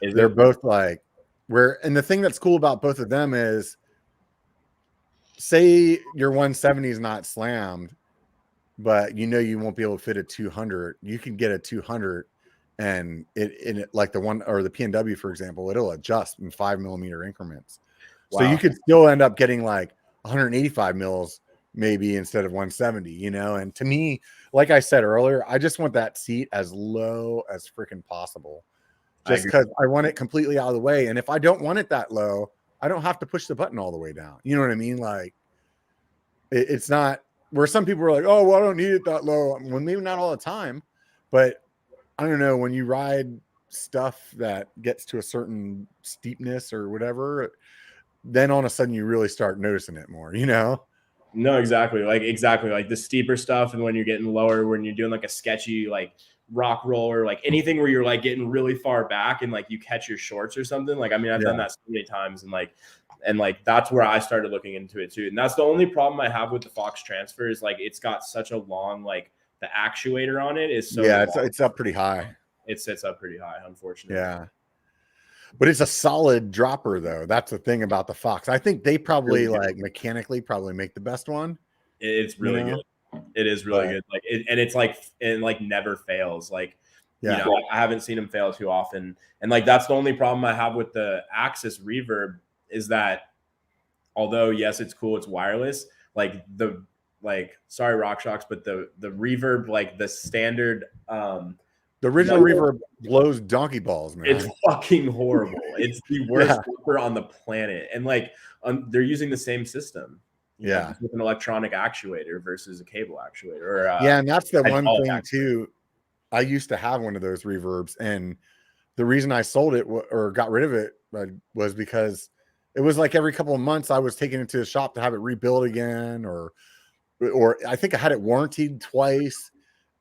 they're both like and the thing that's cool about both of them is, say your 170 is not slammed, but you know you won't be able to fit a 200. You can get a 200 and it like the one or the PNW, for example, it'll adjust in 5 millimeter increments. Wow. So you could still end up getting like 185 mils maybe instead of 170, you know. And to me, like I said earlier, I just want that seat as low as freaking possible, just because I want it completely out of the way. And if I don't want it that low, I don't have to push the button all the way down. You know what I mean? Like it's not where some people are like, oh, well, I don't need it that low. Well, maybe not all the time, but I don't know, when you ride stuff that gets to a certain steepness or whatever, then all of a sudden you really start noticing it more, you know? No, exactly. Like the steeper stuff. And when you're getting lower, when you're doing like a sketchy, like rock roller, like anything where you're like getting really far back and like you catch your shorts or something. Like, I mean, I've done that so many times, and like that's where I started looking into it too. And that's the only problem I have with the Fox Transfer is like, it's got such a long, like the actuator on it is so it's up pretty high. It sits up pretty high, unfortunately. Yeah. But it's a solid dropper though. That's the thing about the Fox. I think they probably like mechanically probably make the best one. It's really good. It is really good. Like it like never fails. Like, you know, I haven't seen them fail too often. And like, that's the only problem I have with the Axis reverb is that although yes, it's cool, it's wireless, like sorry, Rock Shocks, but the reverb, like the standard, the original reverb blows donkey balls, man. It's fucking horrible. It's the worst woofer on the planet. And like, they're using the same system. You know, with an electronic actuator versus a cable actuator. Or, and that's the one thing actuator. Too. I used to have one of those reverbs, and the reason I sold it or got rid of it was because it was like every couple of months I was taking it to the shop to have it rebuilt again, or I think I had it warranted twice,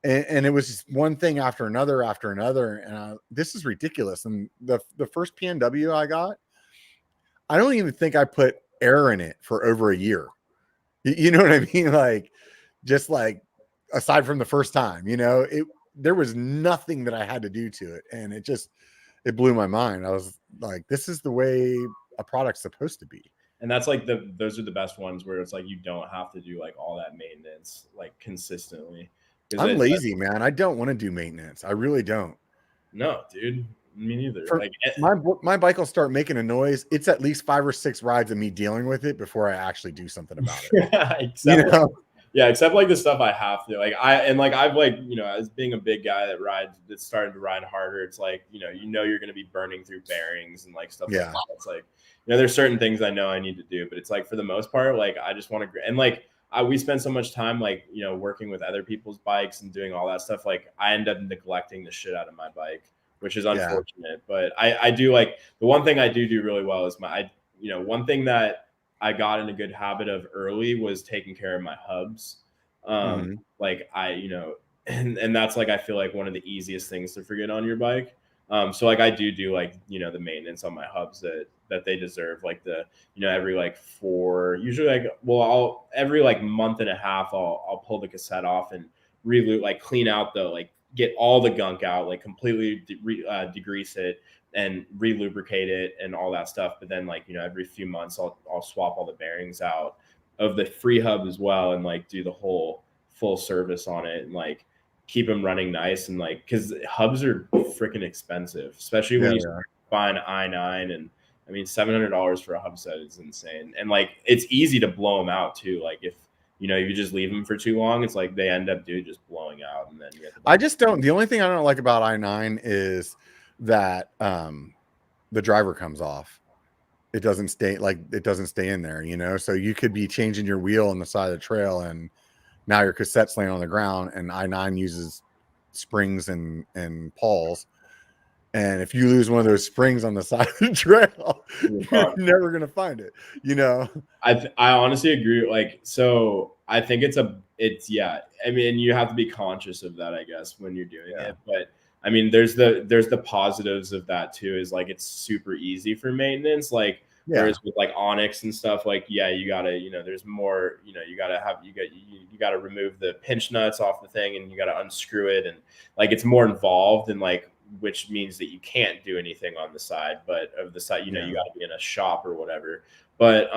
and it was just one thing after another, and this is ridiculous. And the first PNW I got, I don't even think I put air in it for over a year. You know what I mean? Like, just like aside from the first time, you know, there was nothing that I had to do to it, and it blew my mind. I was like, this is the way a product's supposed to be. And that's like those are the best ones where it's like you don't have to do like all that maintenance like consistently. I'm lazy, man. I don't want to do maintenance. I really don't. No, dude. Me neither. Like my bike will start making a noise. It's at least 5 or 6 rides of me dealing with it before I actually do something about it. Except like the stuff I have to. Like I've like, you know, as being a big guy that's starting to ride harder, it's like, you know you're gonna be burning through bearings and like stuff like that. It's like, you know, there's certain things I know I need to do, but it's like for the most part, like I just want to, and like we spend so much time like, you know, working with other people's bikes and doing all that stuff. Like I end up neglecting the shit out of my bike, which is unfortunate. But I do like, the one thing I do really well is one thing that I got in a good habit of early was taking care of my hubs. Like and that's like, I feel like one of the easiest things to forget on your bike. So like I do like, you know, the maintenance on my hubs that they deserve, like the, you know, every like usually like, well, every like month and a half, I'll pull the cassette off and re-lute, like clean out get all the gunk out, like completely degrease it and re-lubricate it and all that stuff. But then like, you know, every few months I'll swap all the bearings out of the free hub as well, and like do the whole full service on it and like keep them running nice. And like, because hubs are freaking expensive, especially when you buy an i9, and I mean $700 for a hub set is insane. And like it's easy to blow them out too. Like if you know, you just leave them for too long, it's like they end up just blowing out. And then I just don't. The only thing I don't like about i9 is that the driver comes off. It doesn't stay in there, you know. So you could be changing your wheel on the side of the trail, and now your cassette's laying on the ground, and i9 uses springs and pawls. And if you lose one of those springs on the side of the trail, you're never going to find it, you know? I honestly agree. Like, so I think it's I mean, you have to be conscious of that, I guess, when you're doing it. But I mean, there's the positives of that too, is like, it's super easy for maintenance. Like, whereas with like Onyx and stuff, like, you gotta, you know, there's more, you know, you gotta remove the pinch nuts off the thing, and you gotta unscrew it. And like, it's more involved, and like, which means that you can't do anything on the side, but of the side, you know, you got to be in a shop or whatever. But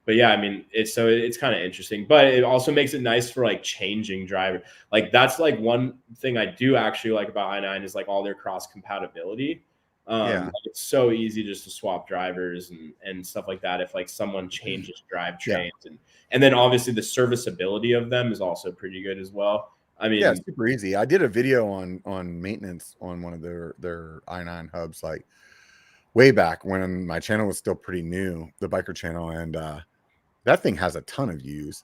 yeah, I mean, it's kind of interesting, but it also makes it nice for like changing driver. Like that's like one thing I do actually like about i9 is like all their cross compatibility. Like it's so easy just to swap drivers and stuff like that. If like someone changes drivetrains and then obviously the serviceability of them is also pretty good as well. I mean, it's super easy. I did a video on maintenance on one of their i9 hubs, like way back when my channel was still pretty new, the biker channel. And that thing has a ton of views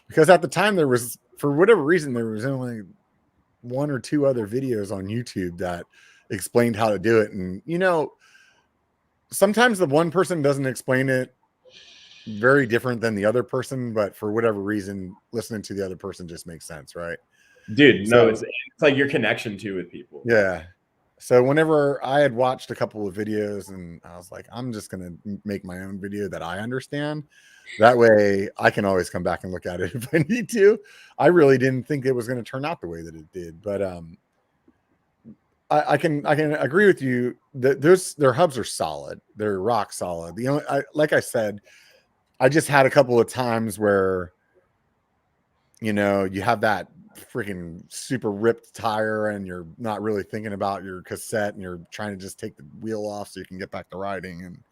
because at the time there was, for whatever reason, there was only 1 or 2 other videos on YouTube that explained how to do it. And, you know, sometimes the one person doesn't explain it very different than the other person, but for whatever reason, listening to the other person just makes sense, right? Dude, no, it's like your connection too with people. Yeah. So whenever I had watched a couple of videos and I was like, I'm just going to make my own video that I understand. That way I can always come back and look at it if I need to. I really didn't think it was going to turn out the way that it did, but I can agree with you that their hubs are solid. They're rock solid. Like I said, I just had a couple of times where you know, you have that freaking super ripped tire and you're not really thinking about your cassette and you're trying to just take the wheel off so you can get back to riding. And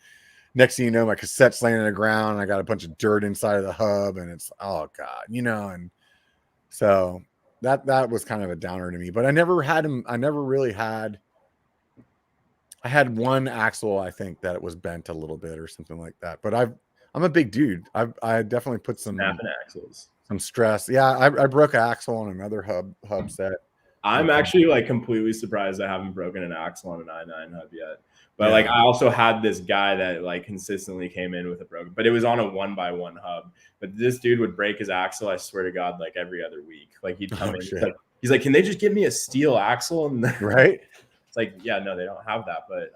next thing you know, my cassette's laying on the ground and I got a bunch of dirt inside of the hub and it's, oh God, you know, and so that was kind of a downer to me, but I never really had, I had one axle, I think that it was bent a little bit or something like that, but I'm a big dude. I definitely put some axles. Some stress. Yeah, I broke an axle on another hub set. I'm actually like completely surprised I haven't broken an axle on an i9 hub yet. But like I also had this guy that like consistently came in with a broken, but it was on a 1x1 hub. But this dude would break his axle, I swear to God, like every other week. Like he'd come in, he's like, can they just give me a steel axle? And right. It's like, yeah, no, they don't have that. But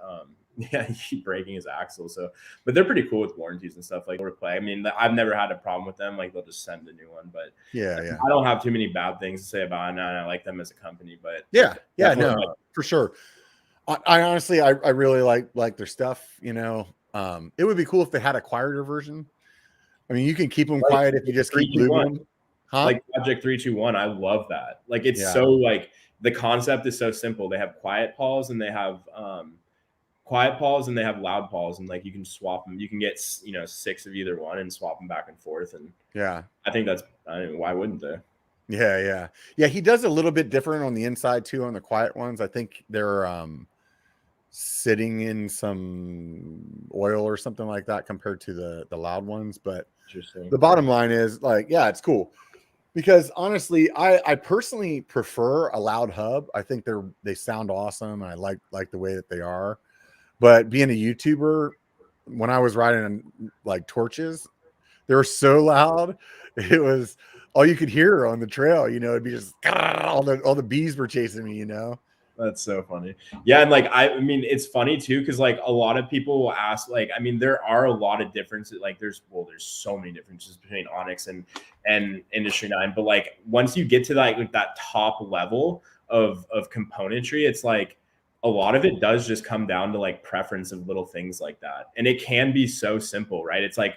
yeah, he keep breaking his axle. So, but they're pretty cool with warranties and stuff. Like replay. I mean, I've never had a problem with them. Like they'll just send a new one. But yeah, I don't have too many bad things to say about it. And I like them as a company. But yeah, no, for sure. I honestly, I really like their stuff. You know, it would be cool if they had a quieter version. I mean, you can keep them quiet if you just keep lubing them. Huh? Like Project 321, I love that. Like it's so like the concept is so simple. They have quiet pulls and they have quiet pulls and they have loud pulls, and like you can swap them. You can get 6 of either one and swap them back and forth. And I think that's, I mean, why wouldn't they? Yeah. He does a little bit different on the inside too. On the quiet ones, I think they're sitting in some oil or something like that compared to the loud ones. But the bottom line is like, yeah, it's cool. Because honestly, I personally prefer a loud hub. I think they sound awesome. I like the way that they are. But being a YouTuber, when I was riding like torches, they were so loud. It was all you could hear on the trail. You know, it'd be just all the bees were chasing me. You know. That's so funny. Yeah. And like, I mean, it's funny too, because like a lot of people will ask, like, I mean, there are a lot of differences. Like there's so many differences between Onyx and Industry 9. But like once you get to that top level of componentry, it's like a lot of it does just come down to like preference of little things like that. And it can be so simple, right? It's like,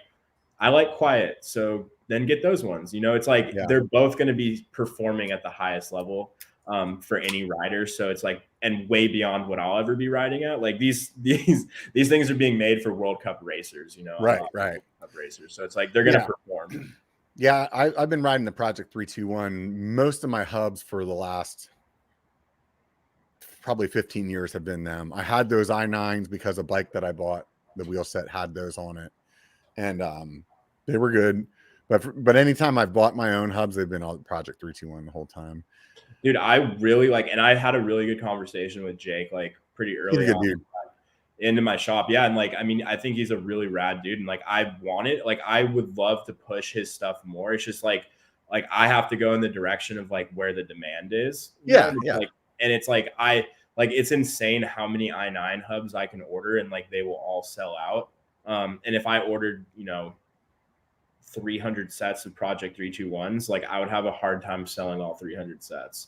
I like quiet, so then get those ones. You know, it's like they're both going to be performing at the highest level for any rider. So it's like, and way beyond what I'll ever be riding at. Like these things are being made for World Cup racers, you know, right. World Cup racers. So it's like they're going to perform. Yeah, I've been riding the Project 321. Most of my hubs for the last probably 15 years have been them. I had those i9s because a bike that I bought, the wheel set had those on it, and they were good. But anytime I've bought my own hubs, they've been all Project 321 the whole time. Dude, I really like, and I had a really good conversation with Jake, like pretty early on into my shop. Yeah. And like, I mean, I think he's a really rad dude. And like, I would love to push his stuff more. It's just like I have to go in the direction of like where the demand is. Yeah. Like, and it's like, it's insane how many i9 hubs I can order and like, they will all sell out. And if I ordered, 300 sets of Project 321s, like I would have a hard time selling all 300 sets.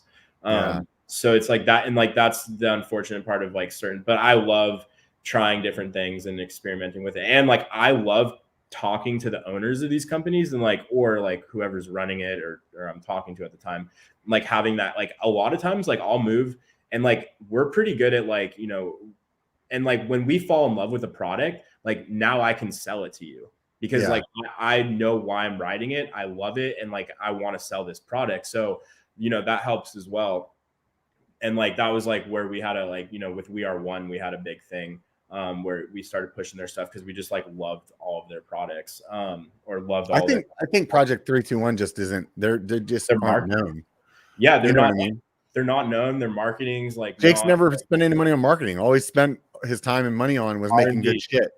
So it's like that. And like, that's the unfortunate part of like but I love trying different things and experimenting with it. And like, I love talking to the owners of these companies and like, or like whoever's running it or I'm talking to at the time, like having that, like a lot of times, like I'll move and like, we're pretty good at like, and like when we fall in love with a product, like now I can sell it to you because like I know why I'm riding it. I love it. And like, I want to sell this product. So, that helps as well. And like, that was like where we had a, like, with We Are One, we had a big thing where we started pushing their stuff because we just like loved all of their products or loved all I think Project 321 just isn't, they're aren't known. Yeah. They're not, they're not known. Their marketing's like, Jake's never spent any money on marketing. All he spent his time and money on was making good shit.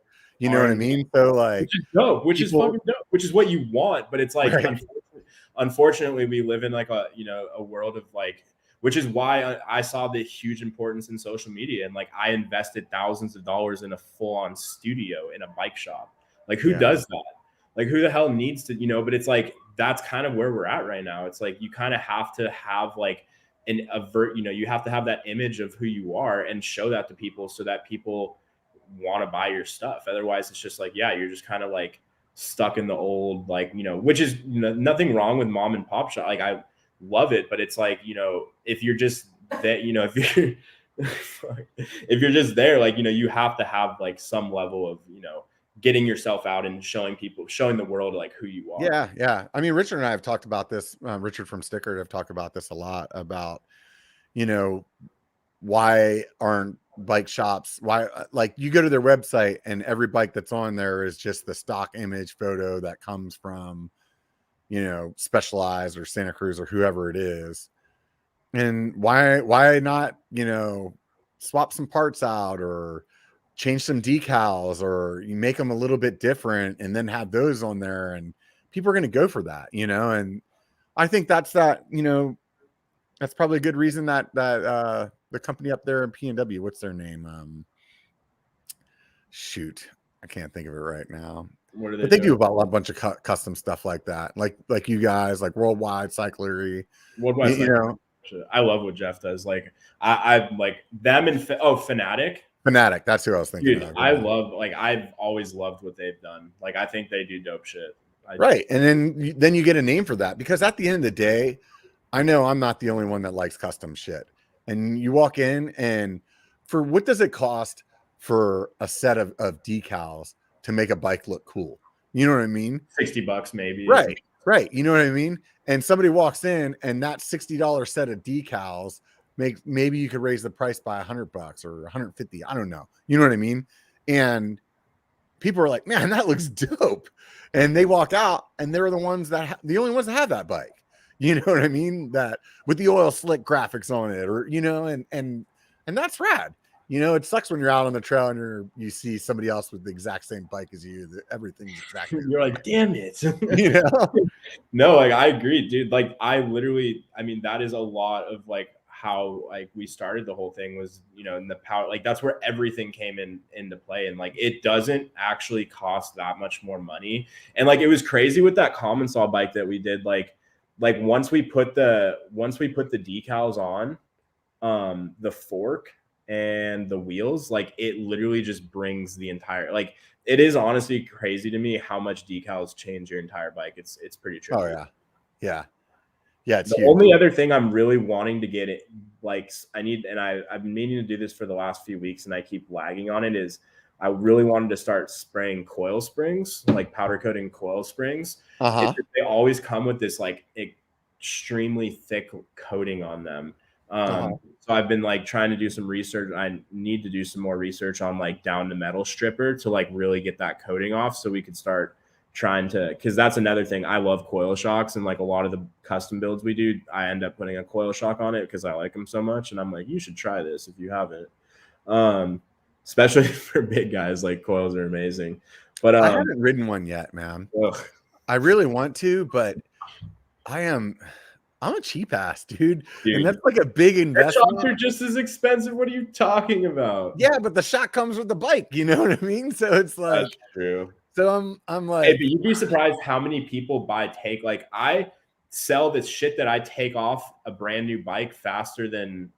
You know what I mean? So like, which is dope, which is fucking dope, which is what you want. But it's like, unfortunately, we live in like a world of like, which is why I saw the huge importance in social media. And like, I invested thousands of dollars in a full-on studio in a bike shop. Like who does that? Like who the hell needs to, but it's like, that's kind of where we're at right now. It's like, you kind of have to have like you have to have that image of who you are and show that to people so that people want to buy your stuff. Otherwise it's just like, you're just kind of like stuck in the old, like, you know, which is, you know, nothing wrong with mom and pop shop. Like, I love it, but it's like, you know, if you're just that, you know, if you're if you're just there, like, you know, you have to have like some level of, you know, getting yourself out and showing the world like who you are. Yeah, yeah. I mean, Richard and I have talked about this. Richard from Sticker have talked about this a lot about, you know, why aren't bike shops, why, like, you go to their website and every bike that's on there is just the stock image photo that comes from, you know, Specialized or Santa Cruz or whoever it is. And why not, you know, swap some parts out or change some decals, or you make them a little bit different and then have those on there, and people are going to go for that, you know. And I think that's that, you know, that's probably a good reason that the company up there in P&W, what's their name? Shoot, I can't think of it right now. What are But they doing? do about a bunch of custom stuff like that, like you guys, like Worldwide Cyclery. Worldwide You know, I love what Jeff does. Like, I like them and Fanatic. Fanatic, that's who I was thinking Dude, of. I love, like, I've always loved what they've done. Like, I think they do dope shit. Right. And then you get a name for that, because at the end of the day, I know I'm not the only one that likes custom shit. And you walk in, and for what does it cost for a set of decals to make a bike look cool? You know what I mean? $60 maybe. Right. Right. You know what I mean? And somebody walks in, and that $60 set of decals maybe you could raise the price by $100 or 150. I don't know. You know what I mean? And people are like, man, that looks dope. And they walk out, and they're the ones that the only ones that have that bike. You know what I mean? That with the oil slick graphics on it, or, you know, and that's rad. You know, it sucks when you're out on the trail and you see somebody else with the exact same bike as you. That everything's exactly. You're like, damn it. You know? No, like, I agree, dude. Like, I mean, that is a lot of like how like we started the whole thing was, you know, in the power, like that's where everything came into play. And like, it doesn't actually cost that much more money. And like, it was crazy with that common saw bike that we did. Like once we put the decals on, the fork and the wheels, like, it literally just brings the entire, like, it is honestly crazy to me how much decals change your entire bike. It's pretty tricky. Oh yeah. Yeah. Yeah, it's the huge. only other thing I'm really wanting to get it, like, I've been meaning to do this for the last few weeks and I keep lagging on it, is I really wanted to start spraying coil springs, like powder coating coil springs. They always come with this like extremely thick coating on them. So I've been like trying to do some research. I need to do some more research on like down to metal stripper to like really get that coating off, so we could start trying to, because that's another thing. I love coil shocks, and like a lot of the custom builds we do, I end up putting a coil shock on it because I like them so much. And I'm like, you should try this if you haven't. Especially for big guys, like, coils are amazing. But I haven't ridden one yet, man. I really want to, but I'm a cheap ass, dude. And that's like a big investment. Shocks are just as expensive. What are you talking about? Yeah, but the shock comes with the bike. You know what I mean? So it's like, that's true. So I'm like, hey, but you'd be surprised how many people buy like, I sell this shit that I take off a brand new bike faster than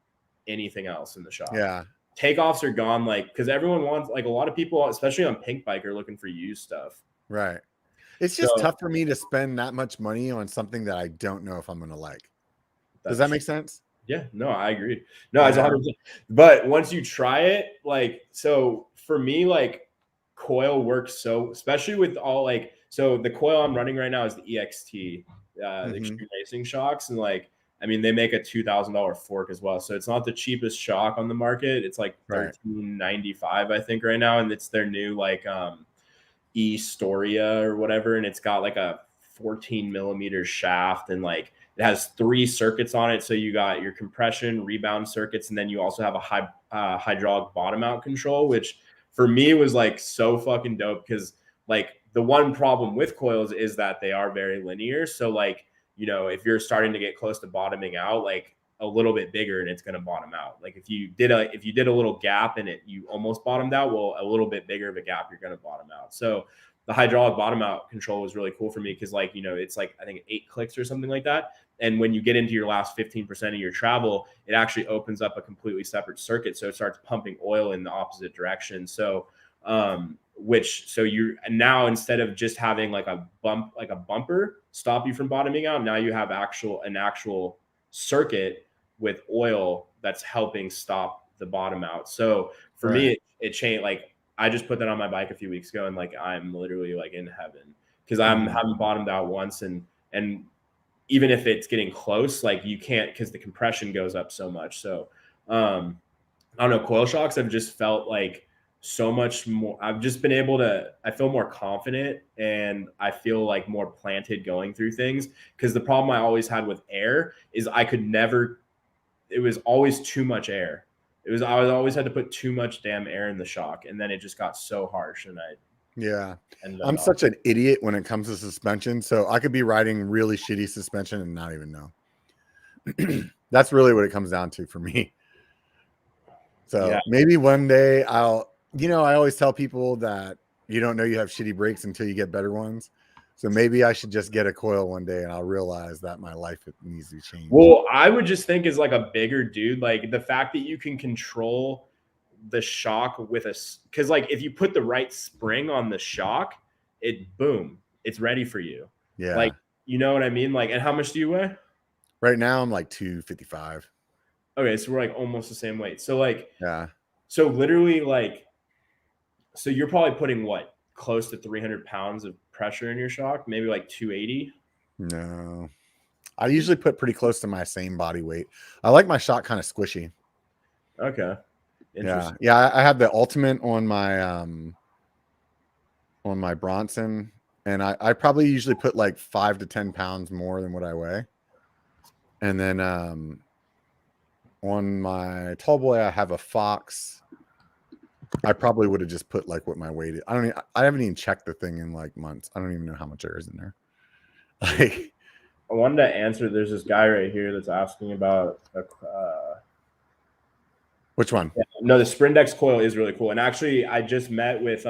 anything else in the shop. Yeah. Takeoffs are gone, like, because everyone wants, like, a lot of people, especially on Pink Bike, are looking for used stuff. Right. It's just tough for me to spend that much money on something that I don't know if I'm going to like. Does that make sense? Yeah, no, I agree. No, it's 100%. But once you try it, like, so for me, like, coil works so, especially with all, like, so the coil I'm running right now is the EXT, the Extreme Racing shocks. And like, I mean, they make a $2,000 fork as well. So it's not the cheapest shock on the market. It's like $13.95, I think, right now. And it's their new like E-Storia or whatever. And it's got like a 14 millimeter shaft, and like it has 3 circuits on it. So you got your compression, rebound circuits, and then you also have a hydraulic bottom out control, which for me was like so fucking dope, because like the one problem with coils is that they are very linear. So like, you know, if you're starting to get close to bottoming out, like a little bit bigger and it's going to bottom out. Like if you did a little gap and you almost bottomed out, well, a little bit bigger of a gap, you're going to bottom out. So the hydraulic bottom out control was really cool for me, because like, you know, it's like, I think 8 clicks or something like that. And when you get into your last 15% of your travel, it actually opens up a completely separate circuit. So it starts pumping oil in the opposite direction. So so you now, instead of just having like a bumper stop you from bottoming out, now you have an actual circuit with oil that's helping stop the bottom out. So for me, it changed. Like I just put that on my bike a few weeks ago, and like I'm literally like in heaven because I'm haven't bottomed out once, and even if it's getting close, like you can't, because the compression goes up so much. So I don't know, Coil Shocks, I've just felt like so much more. I've just been able to, I feel more confident, and I feel like more planted going through things. Because the problem I always had with air is I could never, it was always too much air. I always had to put too much damn air in the shock, and then it just got so harsh, and I'm such an idiot when it comes to suspension. So I could be riding really shitty suspension and not even know. That's really what it comes down to for me. So maybe one day I always tell people that you don't know you have shitty brakes until you get better ones. So maybe I should just get a coil one day and I'll realize that my life needs to change. Well, I would just think as like a bigger dude, like the fact that you can control the shock with because like if you put the right spring on the shock, it's ready for you. Yeah. Like, you know what I mean? Like, and how much do you weigh? Right now I'm like 255. Okay, so we're like almost the same weight. So like, yeah. So literally like, so you're probably putting what, close to 300 pounds of pressure in your shock, maybe like 280? No. I usually put pretty close to my same body weight. I like my shock kind of squishy. Okay. Yeah. I have the ultimate on my Bronson, and I probably usually put like 5 to 10 pounds more than what I weigh. And then on my tall boy, I have a Fox. I probably would have just put like what my weight is. I haven't even checked the thing in like months. I don't even know how much there is in there. Like, I wanted to answer. There's this guy right here that's asking about which one? Yeah, no, the Sprindex coil is really cool. And actually, I just met with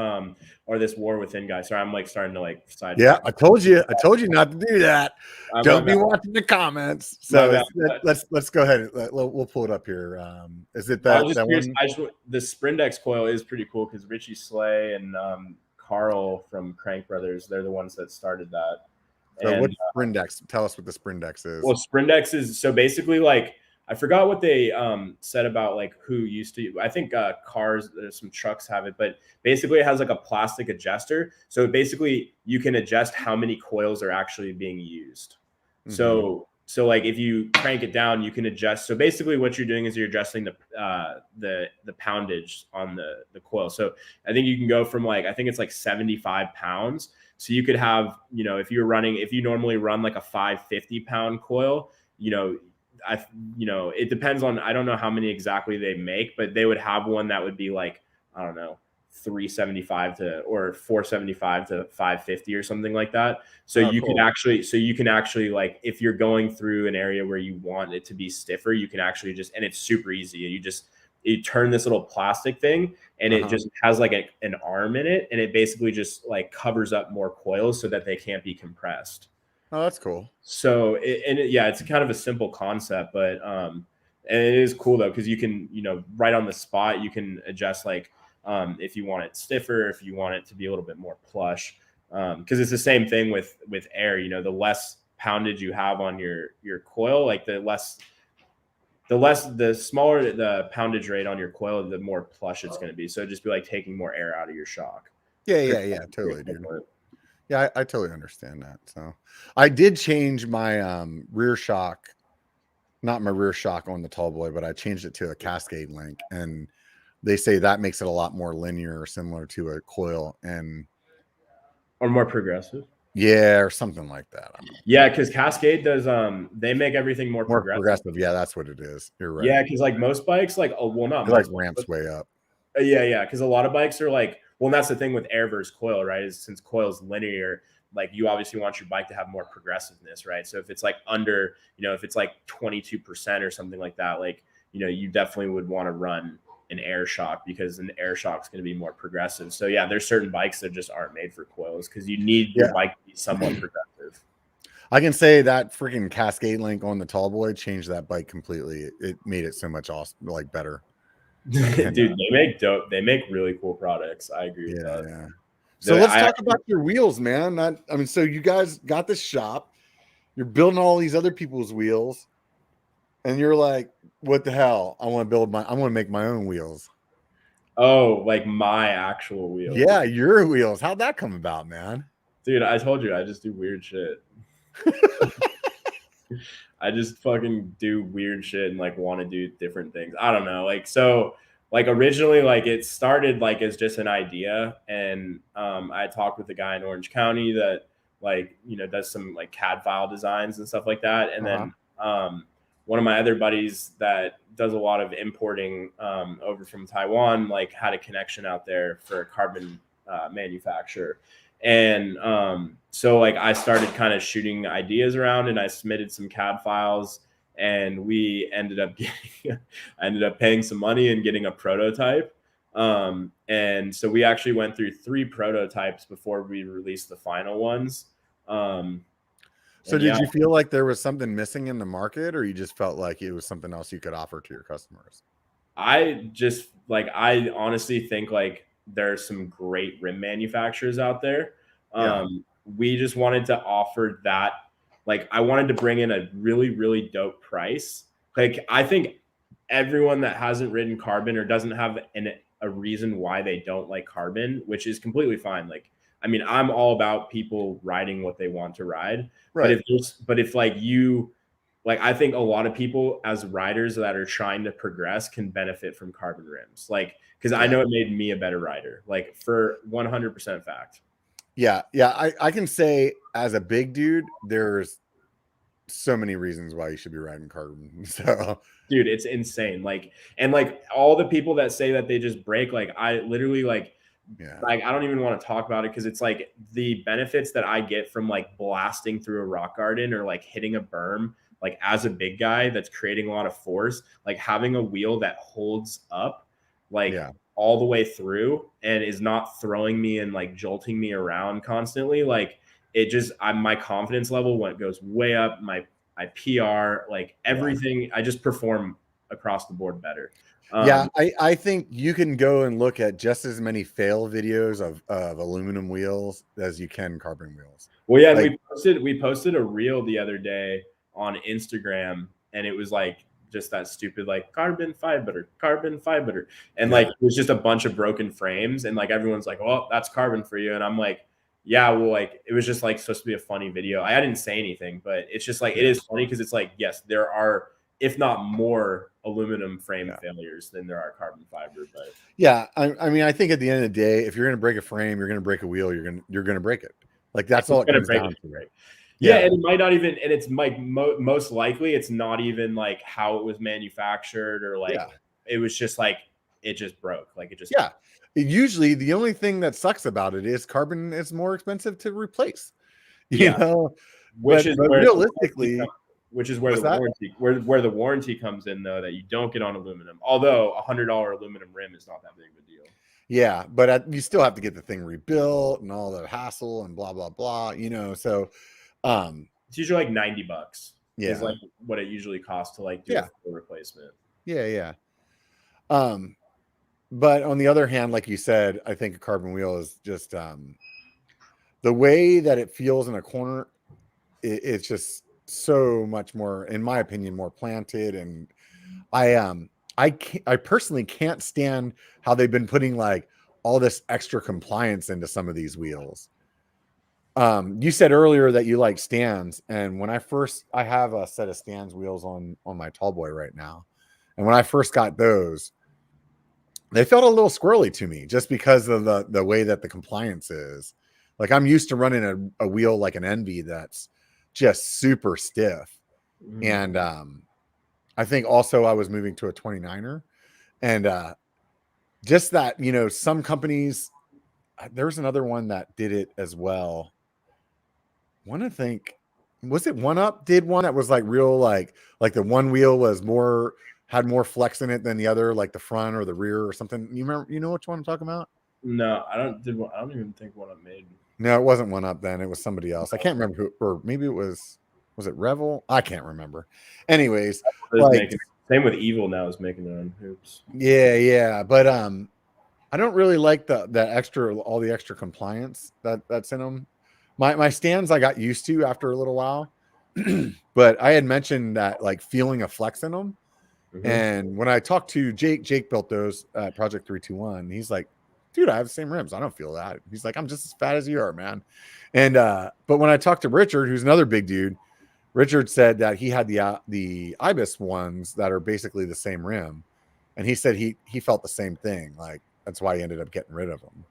or this War Within guy. Sorry, I'm like starting to like side. Yeah, I told you not to do that. Don't be watching the comments. So let's go ahead. We'll pull it up here. Is it that one? The Sprindex coil is pretty cool because Richie Slay and Carl from Crank Brothers, they're the ones that started that. So what's Sprindex? Tell us what the Sprindex is. Well, Sprindex is so basically like, I forgot what they said about like who used to. I think cars, some trucks have it, but basically it has like a plastic adjuster. So basically you can adjust how many coils are actually being used. Mm-hmm. So like if you crank it down, you can adjust. So basically what you're doing is you're adjusting the poundage on the coil. So I think you can go from like, I think it's like 75 pounds. So you could have, if you normally run like a 550 pound coil, it depends on, I don't know how many exactly they make, but they would have one that would be like, I don't know, 375 or 475 to 550 or something like that. So you can actually like, if you're going through an area where you want it to be stiffer, you can actually and it's super easy. You turn this little plastic thing and it just has like an arm in it. And it basically just like covers up more coils so that they can't be compressed. Oh, that's cool. So, it's kind of a simple concept, but and it is cool though, because you can, right on the spot, you can adjust like if you want it stiffer, if you want it to be a little bit more plush, because it's the same thing with air. The less poundage you have on your coil, like the smaller the poundage rate on your coil, the more plush it's going to be. So just be like taking more air out of your shock. Yeah, totally, dude. Yeah, I totally understand that. So I did change my rear shock, not my rear shock on the tall boy, but I changed it to a cascade link. And they say that makes it a lot more linear or similar to a coil or more progressive. Yeah, or something like that. Yeah, because Cascade does they make everything more progressive. Yeah, that's what it is. You're right. Yeah, because like most bikes, like not like ramps way up. Yeah, because a lot of bikes are like, well, and that's the thing with air versus coil, right? Is since coil is linear, like you obviously want your bike to have more progressiveness, right? So if it's like under, if it's like 22% or something like that, like, you definitely would want to run an air shock because an air shock is going to be more progressive. So yeah, there's certain bikes that just aren't made for coils because you need your bike to be somewhat progressive. I can say that freaking Cascade link on the tall boy changed that bike completely. It made it so much awesome, like better. And, Dude, they make really cool products. I agree with that. yeah. So The- let's I talk about your wheels, man. I mean, so you guys got this shop, you're building all these other people's wheels, and you're like, what the hell? I want to make my own wheels. Oh, like my actual wheels. Yeah, your wheels. How'd that come about, man? Dude, I told you I just do weird shit. I just fucking do weird shit and like want to do different things. I don't know. Like, so like originally, like it started like as just an idea. And I talked with a guy in Orange County that like, you know, does some like CAD file designs and stuff like that. And then one of my other buddies that does a lot of importing over from Taiwan, like had a connection out there for a carbon manufacturer. And so like I started kind of shooting ideas around and I submitted some CAD files and we ended up getting, I ended up paying some money and getting a prototype. And so we actually went through 3 prototypes before we released the final ones. So did you feel like there was something missing in the market, or you just felt like it was something else you could offer to your customers? I just like, I honestly think like there's some great rim manufacturers out there. We just wanted to offer that. Like I wanted to bring in a really, really dope price. Like I think everyone that hasn't ridden carbon or doesn't have a reason why they don't like carbon, which is completely fine. Like, I mean, I'm all about people riding what they want to ride. Right. But if like you, like I think a lot of people as riders that are trying to progress can benefit from carbon rims. Like, because I know it made me a better rider, like for 100% fact. Yeah. I can say as a big dude, there's so many reasons why you should be riding carbon. So dude, it's insane. Like, and like all the people that say that they just break, like I literally like I don't even want to talk about it because it's like the benefits that I get from like blasting through a rock garden or like hitting a berm, like as a big guy that's creating a lot of force, like having a wheel that holds up like all the way through and is not throwing me and like jolting me around constantly. Like it just, my confidence level goes way up. My PR, like everything, I just perform across the board better. I think you can go and look at just as many fail videos of aluminum wheels as you can carbon wheels. Well, yeah, like, we posted a reel the other day on Instagram, and it was like just that stupid like carbon fiber, and like it was just a bunch of broken frames, and like everyone's like, "Well, that's carbon for you," and I'm like, "Yeah, well, like it was just like supposed to be a funny video." I didn't say anything, but it's just like it is funny because it's like, yes, there are, if not more, aluminum frame failures than there are carbon fiber. But I mean, I think at the end of the day, if you're going to break a frame, you're going to break a wheel, you're going to break it. Like that's all it comes down to, right? Yeah, and it might not even, and it's like most likely it's not even like how it was manufactured or like it was just like it just broke, like it just Usually, the only thing that sucks about it is carbon is more expensive to replace. You know, but realistically. Which is where the warranty comes in, though, that you don't get on aluminum. Although $100 aluminum rim is not that big of a deal. Yeah, but you still have to get the thing rebuilt and all the hassle and blah blah blah. You know, so it's usually like $90. Yeah, is like what it usually costs to like do a full replacement. Yeah. But on the other hand, like you said, I think a carbon wheel is just the way that it feels in a corner. It's just so much more, in my opinion, more planted. And I personally can't stand how they've been putting like all this extra compliance into some of these wheels. You said earlier that you like stands, and when I have a set of stands wheels on my Tallboy right now, and when I first got those, they felt a little squirrely to me just because of the way that the compliance is. Like I'm used to running a wheel like an Envy that's just super stiff. And I think also I was moving to a 29er, and just that, you know, some companies, there's another one that did it as well. Want to think, was it One Up did one that was like real, like the one wheel was had more flex in it than the other, like the front or the rear or something. You remember, you know which one I'm talking about? No, I don't even think One Up made. No, it wasn't One Up then. It was somebody else. I can't remember who, or maybe it was it Revel? I can't remember. Anyways, like Same with Evil now is making their own hoops. Yeah. But I don't really like all the extra compliance that's in them. My stands I got used to after a little while, but I had mentioned that like feeling a flex in them. Mm-hmm. And when I talked to Jake built those at Project 321. He's like, dude, I have the same rims. I don't feel that. He's like, I'm just as fat as you are, man. And but when I talked to Richard, who's another big dude, Richard said that he had the Ibis ones that are basically the same rim, and he said he felt the same thing. Like that's why he ended up getting rid of them.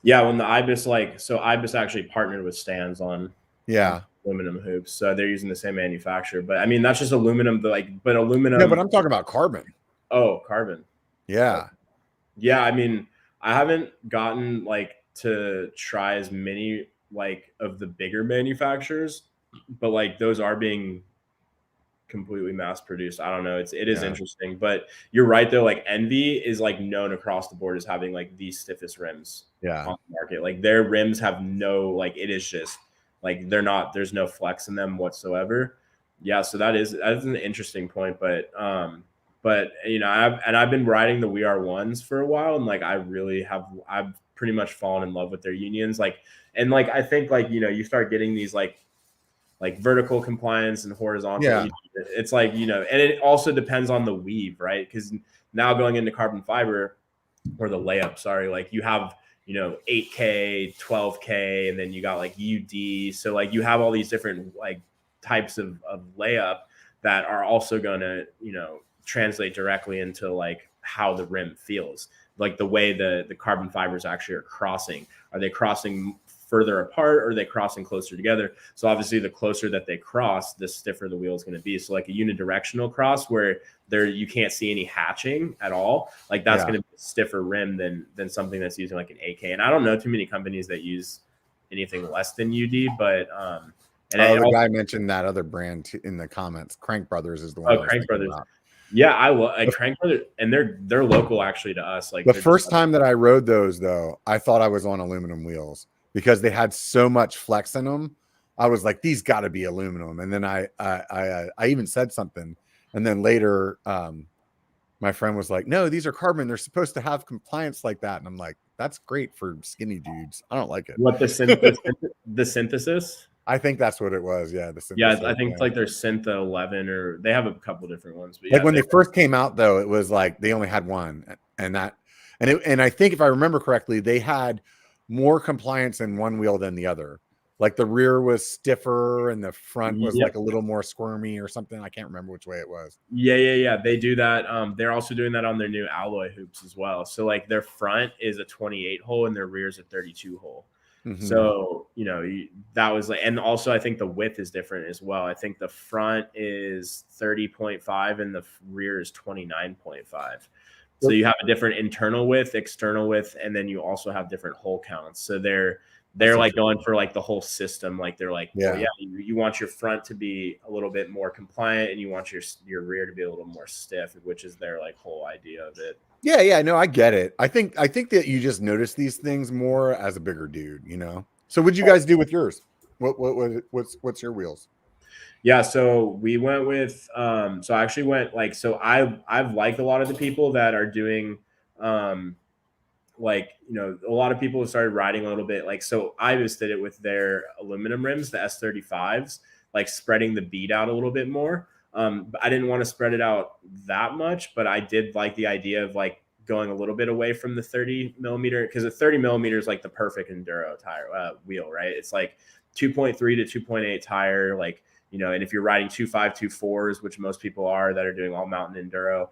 Yeah, when the Ibis Ibis actually partnered with Stans on aluminum hoops, so they're using the same manufacturer. But I mean, that's just aluminum. But aluminum. Yeah, but I'm talking about carbon. Oh, carbon. Yeah. Yeah, I mean, I haven't gotten like to try as many like of the bigger manufacturers, but like those are being completely mass produced. I don't know. It is interesting, but you're right though. Like Envy is like known across the board as having like the stiffest rims on the market. Like their rims have no, like it is just like there's no flex in them whatsoever. Yeah, so that's an interesting point, but you know, I've been riding the We Are ones for a while, and like I've pretty much fallen in love with their unions. Like, and like I think like, you know, you start getting these like vertical compliance and horizontal. Yeah. It's like, you know, and it also depends on the weave, right? Because now going into carbon fiber or the layup, sorry, like you have, you know, 8K, 12K, and then you got like UD. So like you have all these different like types of layup that are also going to, you know, translate directly into like how the rim feels, like the way the carbon fibers actually are crossing. Are they crossing further apart, or are they crossing closer together? So obviously the closer that they cross, the stiffer the wheel is going to be. So like a unidirectional cross where you can't see any hatching at all, like that's going to be a stiffer rim than something that's using like an AK. And I don't know too many companies that use anything less than UD, but the guy mentioned that other brand in the comments. Crank Brothers is the one. Crank Brothers. About. Yeah, I love Crank Brothers, and they're local actually to us. Like the first time that I rode those, though, I thought I was on aluminum wheels because they had so much flex in them. I was like, these got to be aluminum. And then I even said something, and then later, my friend was like, no, these are carbon. They're supposed to have compliance like that. And I'm like, that's great for skinny dudes. I don't like it. What the synthesis? I think that's what it was. Yeah. I think it's like their Syntha 11, or they have a couple different ones. But like when they first came out, though, it was like they only had one, and I think if I remember correctly, they had more compliance in one wheel than the other. Like the rear was stiffer and the front was like a little more squirmy or something. I can't remember which way it was. Yeah. They do that. They're also doing that on their new alloy hoops as well. So like their front is a 28 hole and their rear is a 32 hole. Mm-hmm. So, you know, that was like, and also I think the width is different as well. I think the front is 30.5 and the rear is 29.5. So you have a different internal width, external width, and then you also have different hole counts. So they're like going for like the whole system. Like they're like, well, you want your front to be a little bit more compliant and you want your rear to be a little more stiff, which is their like whole idea of it. Yeah, no, I get it. I think that you just notice these things more as a bigger dude, you know. So what'd you guys do with yours? What's your wheels? Yeah, so we went with so I actually went like, so I've liked a lot of the people that are doing like, you know, a lot of people have started riding a little bit like, so I just did it with their aluminum rims, the S35s, like spreading the bead out a little bit more. But I didn't want to spread it out that much, but I did like the idea of like going a little bit away from the 30 millimeter, because the 30 millimeter is like the perfect enduro tire wheel, right? It's like 2.3 to 2.8 tire, like, you know, and if you're riding 2.5, 2.4s, which most people are that are doing all mountain enduro,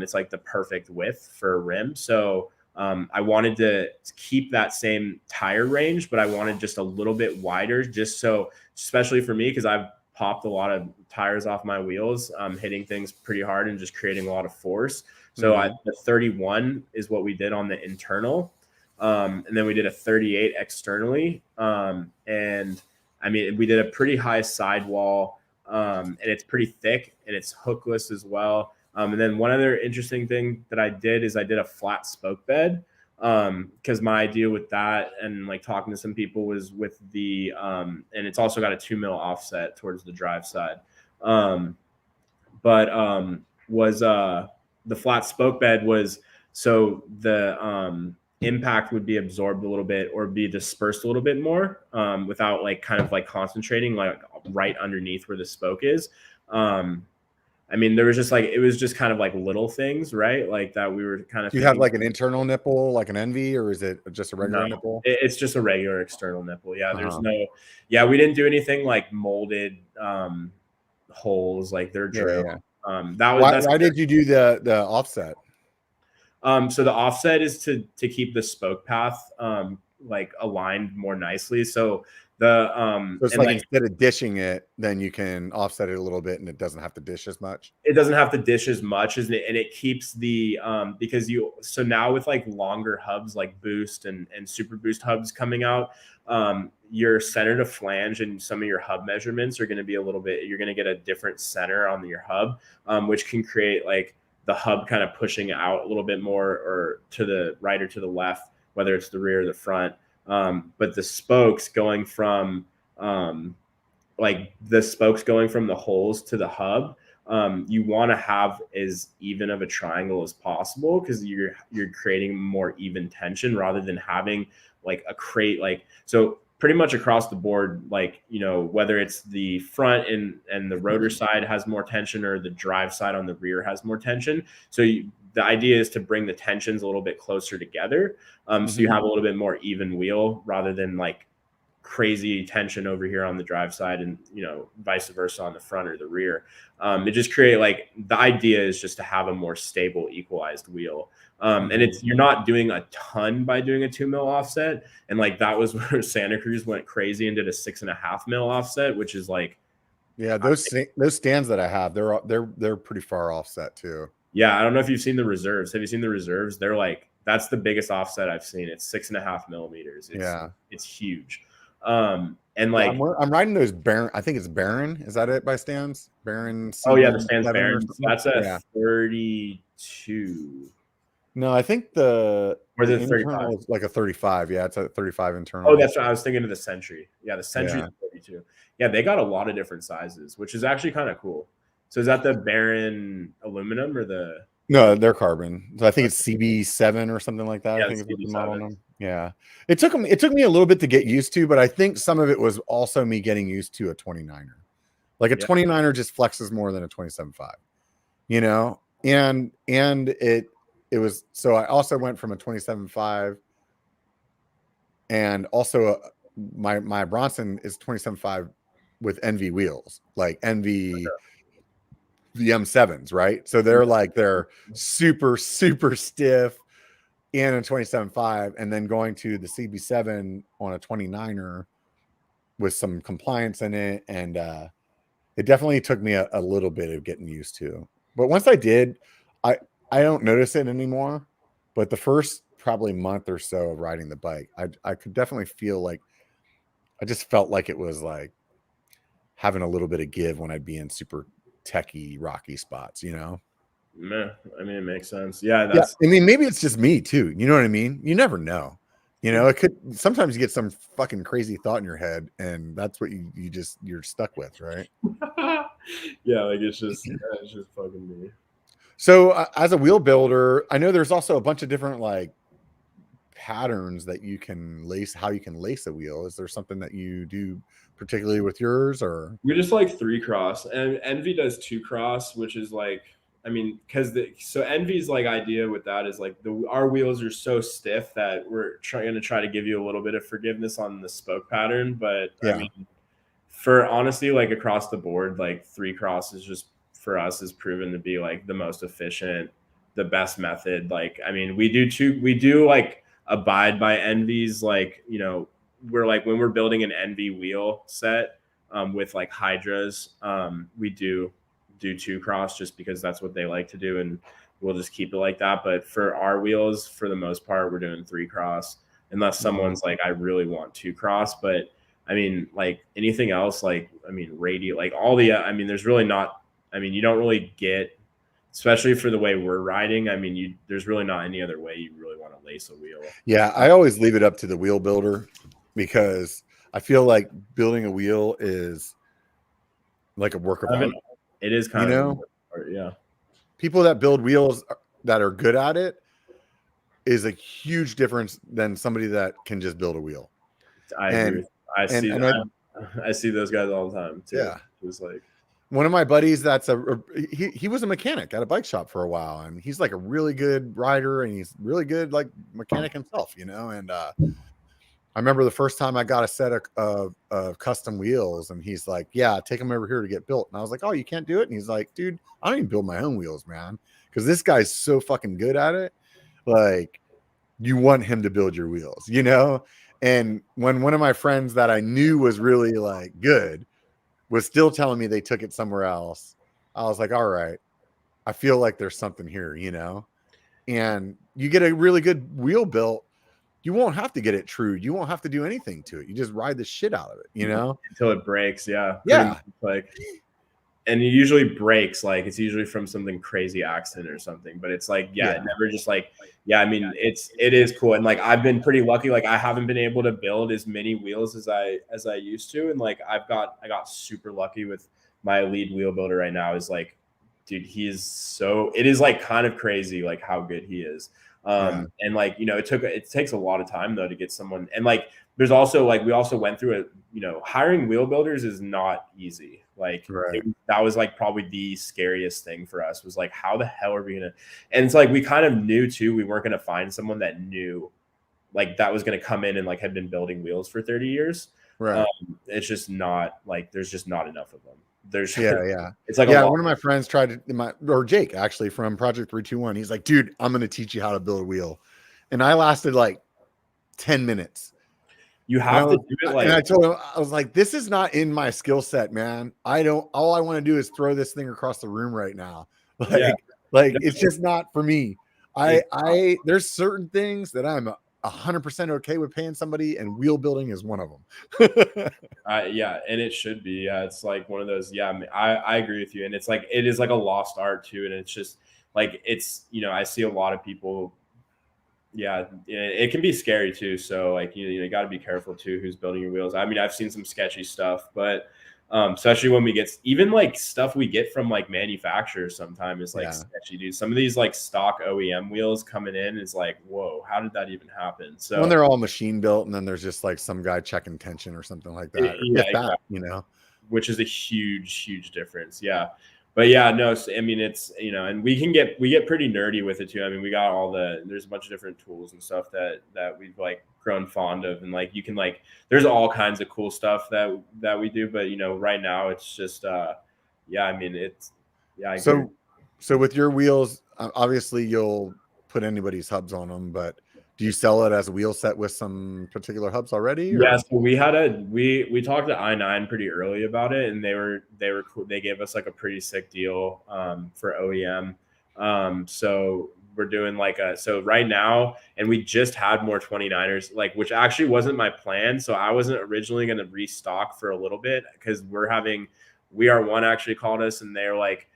it's like the perfect width for a rim. So I wanted to keep that same tire range, but I wanted just a little bit wider, just so, especially for me, because I've popped a lot of tires off my wheels, hitting things pretty hard and just creating a lot of force. So the 31 is what we did on the internal. And then we did a 38 externally. And I mean, we did a pretty high sidewall, and it's pretty thick and it's hookless as well. And then one other interesting thing that I did is I did a flat spoke bed, because my idea with that and like talking to some people was with the and it's also got a 2 mil offset towards the drive side. was the flat spoke bed was so the impact would be absorbed a little bit or be dispersed a little bit more without like kind of like concentrating like right underneath where the spoke is. I mean, there was just like, it was just kind of like little things, right? Like that we were kind of Do you have like an internal nipple, like an Envy, or is it just a regular nipple? It's just a regular external nipple. Yeah. There's we didn't do anything like molded holes, like they're drill. Why did you do the offset? So the offset is to keep the spoke path like aligned more nicely. So so it's like instead of dishing it, then you can offset it a little bit and it doesn't have to dish as much. It doesn't have to dish as much and it keeps the because so now with like longer hubs like boost and super boost hubs coming out, your center to flange and some of your hub measurements are going to be a little bit, you're going to get a different center on your hub, which can create like the hub kind of pushing out a little bit more or to the right or to the left, whether it's the rear or the front. But the spokes going from the holes to the hub, you want to have as even of a triangle as possible because you're creating more even tension rather than having like a crate. Like, so pretty much across the board, like, you know, whether it's the front and the rotor side has more tension or the drive side on the rear has more tension. So the idea is to bring the tensions a little bit closer together. So you have a little bit more even wheel rather than like crazy tension over here on the drive side and, you know, vice versa on the front or the rear. It just create like, the idea is just to have a more stable, equalized wheel. And you're not doing a ton by doing a 2 mil offset. And like, that was where Santa Cruz went crazy and did a 6.5 mil offset, which is like, yeah, those stands that I have, they're pretty far offset too. Yeah. I don't know if you've seen the reserves. Have you seen the reserves? They're like, that's the biggest offset I've seen. It's 6.5 millimeters. It's huge. And like, I'm riding those Baron. I think it's Baron. Is that it by stands? Baron. Oh yeah, the stands Baron. That's a 32. No, I think the internal is like a 35. Yeah, it's a 35 internal. Oh, that's what I was thinking of, the Sentry. Yeah, the Sentry is 32. Yeah, they got a lot of different sizes, which is actually kind of cool. So is that the Baron aluminum or the? No, they're carbon. So I think it's CB7 or something like that. Yeah, I think it's the model. Yeah. It took me a little bit to get used to, but I think some of it was also me getting used to a 29er. Like a 29er just flexes more than a 27.5. You know? And it was, so I also went from a 27.5 and also my Bronson is 27.5 with NV wheels, like NV the M7s, right? So they're super, super stiff in a 27.5, and then going to the CB7 on a 29er with some compliance in it. And it definitely took me a little bit of getting used to. But once I did, I don't notice it anymore. But the first probably month or so of riding the bike, I could definitely feel like, I just felt like it was like having a little bit of give when I'd be in super techie rocky spots, you know? Meh. I mean, it makes sense. Yeah, I mean, maybe it's just me too. You know what I mean? You never know. You know, it could sometimes you get some fucking crazy thought in your head, and that's what you're stuck with, right? Yeah, like it's just fucking me. So as a wheel builder, I know there's also a bunch of different like patterns that you can lace, how you can lace a wheel. Is there something that you do particularly with yours, or? We just like 3 cross, and Envy does 2 cross, which is like, I mean, because so Envy's like idea with that is like our wheels are so stiff that we're trying to give you a little bit of forgiveness on the spoke pattern, but I mean, for honestly, like across the board, like 3 cross is just for us is proven to be like the most efficient, the best method. Like, I mean, we do like abide by Envy's, like, you know, we're like when we're building an Envy wheel set with like hydras, we do 2 cross just because that's what they like to do, and we'll just keep it like that. But for our wheels, for the most part, we're doing 3 cross unless someone's like, I really want 2 cross. But I mean, like anything else, like, I mean, radial, like all the, I mean, there's really not, I mean, you don't really get, especially for the way we're riding, I mean, there's really not any other way you really want to lace a wheel. Yeah, I always leave it up to the wheel builder because I feel like building a wheel is like a work of art. It is kind of, yeah. people that build wheels that are good at it is a huge difference than somebody that can just build a wheel. I agree. I see those guys all the time too. Yeah. It was like one of my buddies he was a mechanic at a bike shop for a while, and he's like a really good rider, and he's really good like mechanic himself, you know. And I remember the first time I got a set of custom wheels, and he's like, yeah, take them over here to get built. And I was like, oh, you can't do it? And he's like, dude, I don't even build my own wheels, man, because this guy's so fucking good at it. Like, you want him to build your wheels, you know. And when one of my friends that I knew was really like good was still telling me they took it somewhere else, I was like, all right, I feel like there's something here, you know. And you get a really good wheel built, you won't have to get it true. You won't have to do anything to it. You just ride the shit out of it, you know, until it breaks. Yeah. Yeah. Like, and it usually breaks. Like, it's usually from something crazy accident or something, but it's like, yeah. It never just like, yeah, I mean, it is cool. And like, I've been pretty lucky. Like, I haven't been able to build as many wheels as I used to. And like, I got super lucky with my lead wheel builder right now. Is like, dude, it is like kind of crazy, like how good he is. And like, you know, it takes a lot of time though to get someone. And like, there's also like, we also went through it, you know, hiring wheel builders is not easy. Like that was like probably the scariest thing for us, was like, how the hell are we gonna? And it's like, we kind of knew too, we weren't gonna find someone that knew like that was gonna come in and like had been building wheels for 30 years. Right. It's just not like, there's just not enough of them. There's it's like one of my friends tried to Jake actually from Project 321. He's like, dude, I'm gonna teach you how to build a wheel. And I lasted like 10 minutes. You have to do it like, and I told him, I was like, this is not in my skill set, man. All I want to do is throw this thing across the room right now. Like it's just not for me. There's certain things that I'm 100% okay with paying somebody, and wheel building is one of them. Yeah, and it should be. Yeah, it's like one of those. Yeah, I agree with you, and it's like, it is like a lost art too, and it's just like, it's, you know, I see a lot of people. Yeah, it can be scary too. So like, you got to be careful too who's building your wheels. I mean, I've seen some sketchy stuff, but especially when we get even like stuff we get from like manufacturers sometimes is like sketchy, dude. Some of these like stock OEM wheels coming in is like, whoa, how did that even happen? So when they're all machine built, and then there's just like some guy checking tension or something like that, exactly. You know, which is a huge difference. Yeah. But yeah, no, so, I mean, it's, you know, and we get pretty nerdy with it too. I mean, we got there's a bunch of different tools and stuff that we've like grown fond of. And like, you can like, there's all kinds of cool stuff that we do, but you know, right now it's just, I mean, it's, So with your wheels, obviously you'll put anybody's hubs on them, but do you sell it as a wheel set with some particular hubs already? Or? Yeah, so we talked to I9 pretty early about it, and they were cool. They gave us like a pretty sick deal for OEM. So we're doing like so right now, and we just had more 29ers, like, which actually wasn't my plan. So I wasn't originally going to restock for a little bit, because We Are One actually called us, and they're like,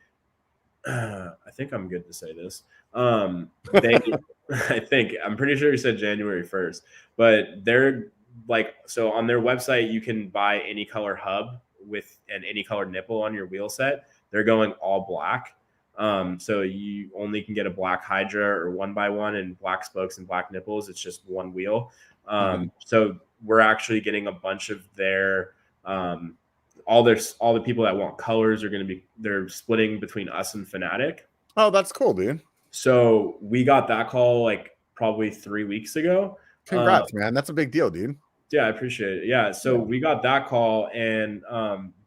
I think I'm good to say this. I'm pretty sure he said January 1st, but they're like, so on their website, you can buy any color hub with an any color nipple on your wheel set. They're going all black. So you only can get a black Hydra or 1x1 and black spokes and black nipples. It's just one wheel. So we're actually getting a bunch of their, all the people that want colors they're splitting between us and Fanatic. Oh, that's cool, dude. So we got that call like probably 3 weeks ago. Congrats, man. That's a big deal, dude. Yeah, I appreciate it. Yeah. So we got that call, and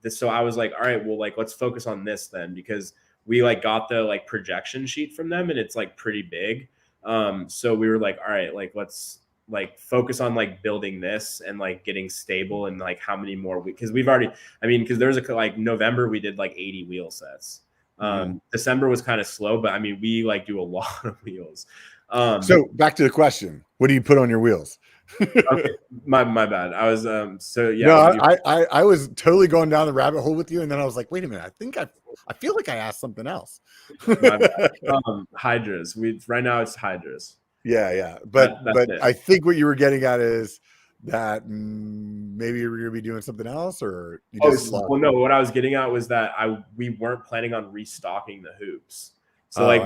so I was like, all right, well, like, let's focus on this then, because we like got the like projection sheet from them, and it's like pretty big. So we were like, all right, like, let's like focus on like building this and like getting stable, and like how many more because we've already, I mean, because there's like November we did like 80 wheel sets. December was kind of slow, but I mean, we like do a lot of wheels. So back to the question, what do you put on your wheels? Okay, my bad. I was I was totally going down the rabbit hole with you, and then I was like, wait a minute, I feel like I asked something else. My bad. Hydras. Right now it's Hydras. Yeah. But I think what you were getting at is that maybe you're going to be doing something else, or no, what I was getting at was that we weren't planning on restocking the hoops. So like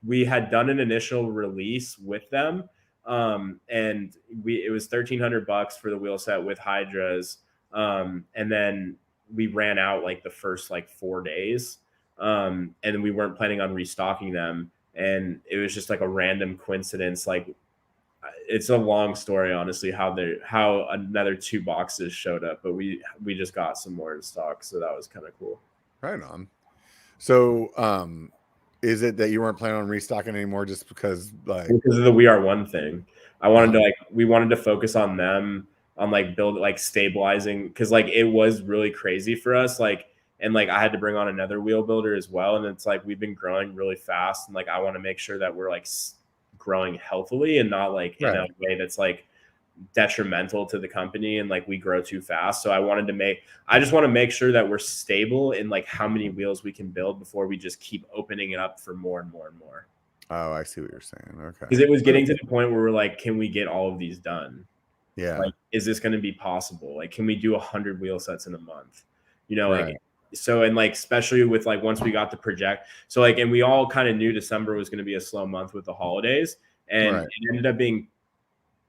we had done an initial release with them. And it was $1,300 for the wheel set with hydras. And then we ran out like the first like 4 days. And we weren't planning on restocking them. And it was just like a random coincidence. Like it's a long story, honestly, how another 2 boxes showed up, but we just got some more in stock. So that was kind of cool. Right on. So, is it that you weren't planning on restocking anymore just because of the We Are One thing? We wanted to focus on them, on like stabilizing, because like it was really crazy for us. And like I had to bring on another wheel builder as well. And it's like we've been growing really fast. And like I want to make sure that we're like growing healthily and not like in a way that's like detrimental to the company and like we grow too fast. So I just want to make sure that we're stable in like how many wheels we can build before we just keep opening it up for more and more and more. Oh, I see what you're saying. Okay. Because it was getting to the point where we're like, can we get all of these done? Yeah. Like, is this going to be possible? Like, can we do 100 wheel sets in a month? Like, so, and like, especially with like, once we got the project. So like, and we all kind of knew December was going to be a slow month with the holidays, and it ended up being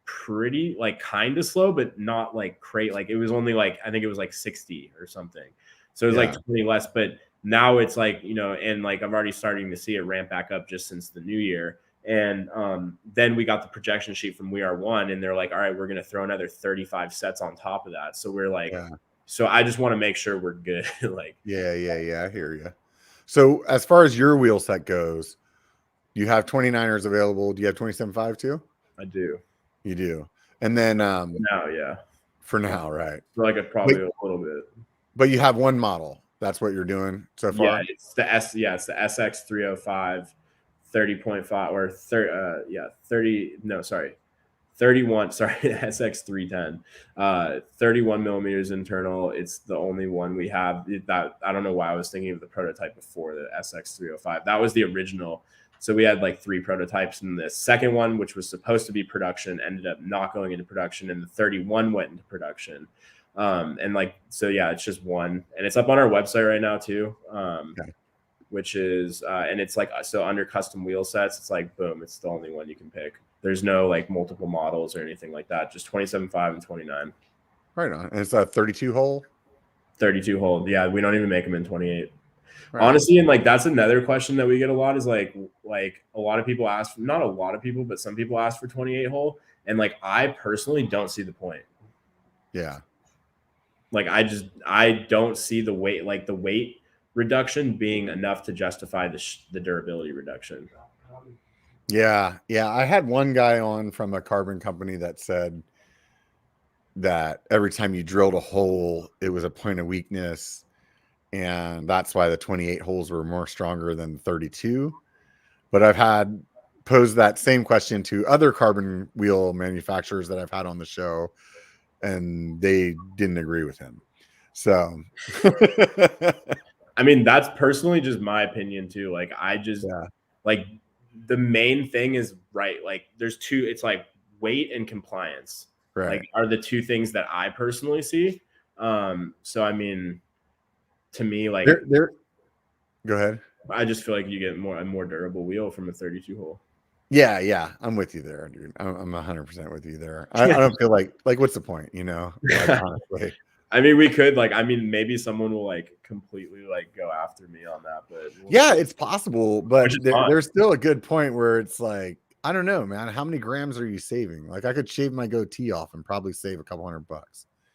pretty like kind of slow, but not like crazy. Like it was only like, I think it was like 60 or something. So it was like 20 less, but now it's like, and like I'm already starting to see it ramp back up just since the new year. And then we got the projection sheet from We Are One, and they're like, all right, we're going to throw another 35 sets on top of that. So we're like, so I just want to make sure we're good. Like, yeah. I hear you. So as far as your wheel set goes, you have 29ers available. Do you have 27.5 too? I do. You do. And then for now, right? For like probably a little bit. But you have one model. That's what you're doing so far? Yeah, it's the SX 305 30.5 or 31, SX 310. 31 millimeters internal. It's the only one we have. That I don't know why I was thinking of the prototype before, the SX 305. That was the original. So we had like 3 prototypes, and the second one, which was supposed to be production, ended up not going into production, and the 31 went into production. And like, so yeah, it's just one, and it's up on our website right now too. Which is, and it's like, so under custom wheel sets, it's like, boom, it's the only one you can pick. There's no like multiple models or anything like that. Just 27.5 and 29. Right on. And it's a 32 hole. 32 hole. Yeah. We don't even make them in 28. Right. Honestly, and like that's another question that we get a lot is like a lot of people ask, not a lot of people, but some people ask for 28 hole, and like I personally don't see the point. Yeah. Like I don't see the weight reduction being enough to justify the durability reduction. Yeah. I had one guy on from a carbon company that said that every time you drilled a hole, it was a point of weakness. And that's why the 28 holes were more stronger than 32. But I've had posed that same question to other carbon wheel manufacturers that I've had on the show, and they didn't agree with him. So, I mean, that's personally just my opinion too. Like, I just like the main thing is like there's two. It's like weight and compliance. Like are the two things that I personally see. So I mean, to me, like go ahead. I just feel like you get a more durable wheel from a 32 hole. Yeah, I'm with you there, dude. I'm 100% with you there. I don't feel like what's the point, like, honestly. I mean, we could maybe someone will like completely like go after me on that, but it's possible. But there's still a good point where it's like, I don't know, man. How many grams are you saving? Like, I could shave my goatee off and probably save a couple $100.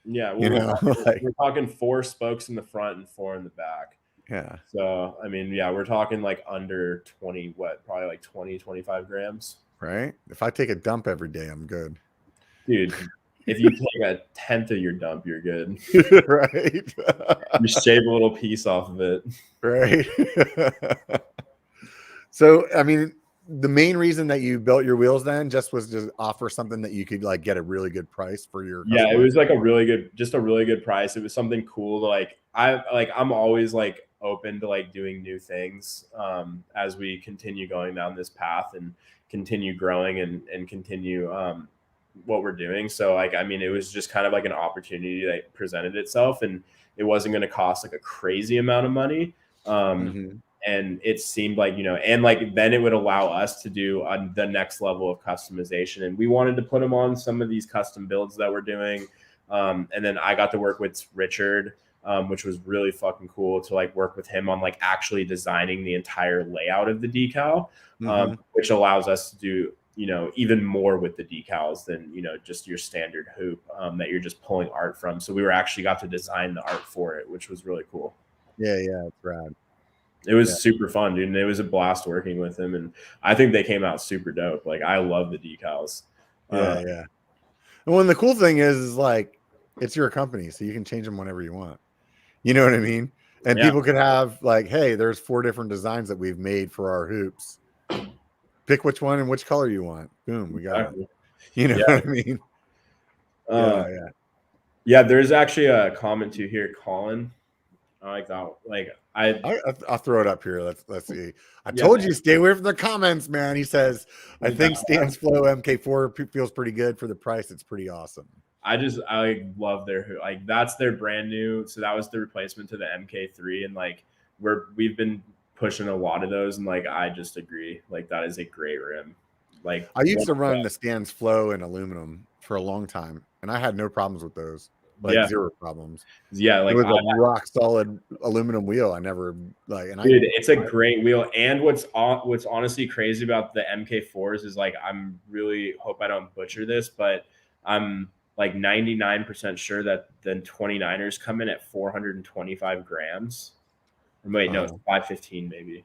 Yeah, well, we're talking 4 spokes in the front and 4 in the back. Yeah. So, I mean, yeah, we're talking like under 20, probably like 20, 25 grams. Right. If I take a dump every day, I'm good. Dude, if you take a tenth of your dump, you're good. Right. You shave a little piece off of it. Right. So, I mean, the main reason that you built your wheels then was to offer something that you could like get a really good price for your customer. Yeah, it was like a really good price. It was something cool to I'm always like open to like doing new things as we continue going down this path and continue growing and continue what we're doing. So like, I mean, it was just kind of like an opportunity that presented itself, and it wasn't going to cost like a crazy amount of money. And it seemed like, and like then it would allow us to do the next level of customization. And we wanted to put them on some of these custom builds that we're doing. And then I got to work with Richard, which was really fucking cool to like work with him on like actually designing the entire layout of the decal, which allows us to do, even more with the decals than, just your standard hoop that you're just pulling art from. So we were actually got to design the art for it, which was really cool. Yeah, it's rad. It was super fun, dude. And it was a blast working with him. And I think they came out super dope. Like, I love the decals. Yeah. And the cool thing is like, it's your company, so you can change them whenever you want. You know what I mean? And people could have like, hey, there's 4 different designs that we've made for our hoops. Pick which one and which color you want. Boom, we got it. You know what I mean? Yeah, there's actually a comment to here, Colin. I like that. Like I'll throw it up here. Let's see. I told you, stay away from the comments, man. He says, I think Stan's Flow MK4 feels pretty good for the price. It's pretty awesome. I love their, like, that's their brand new. So that was the replacement to the MK3. And like, we've been pushing a lot of those. And like, I just agree. Like, that is a great rim. Like, I used to run the Stan's Flow in aluminum for a long time, and I had no problems with those. Like, zero problems. Yeah, like, it was a rock solid aluminum wheel. I never it's a great wheel. And what's honestly crazy about the MK4s is like, I'm really hope I don't butcher this, but I'm like 99% sure that the 29ers come in at 425 grams. Wait, no, it's 515 maybe.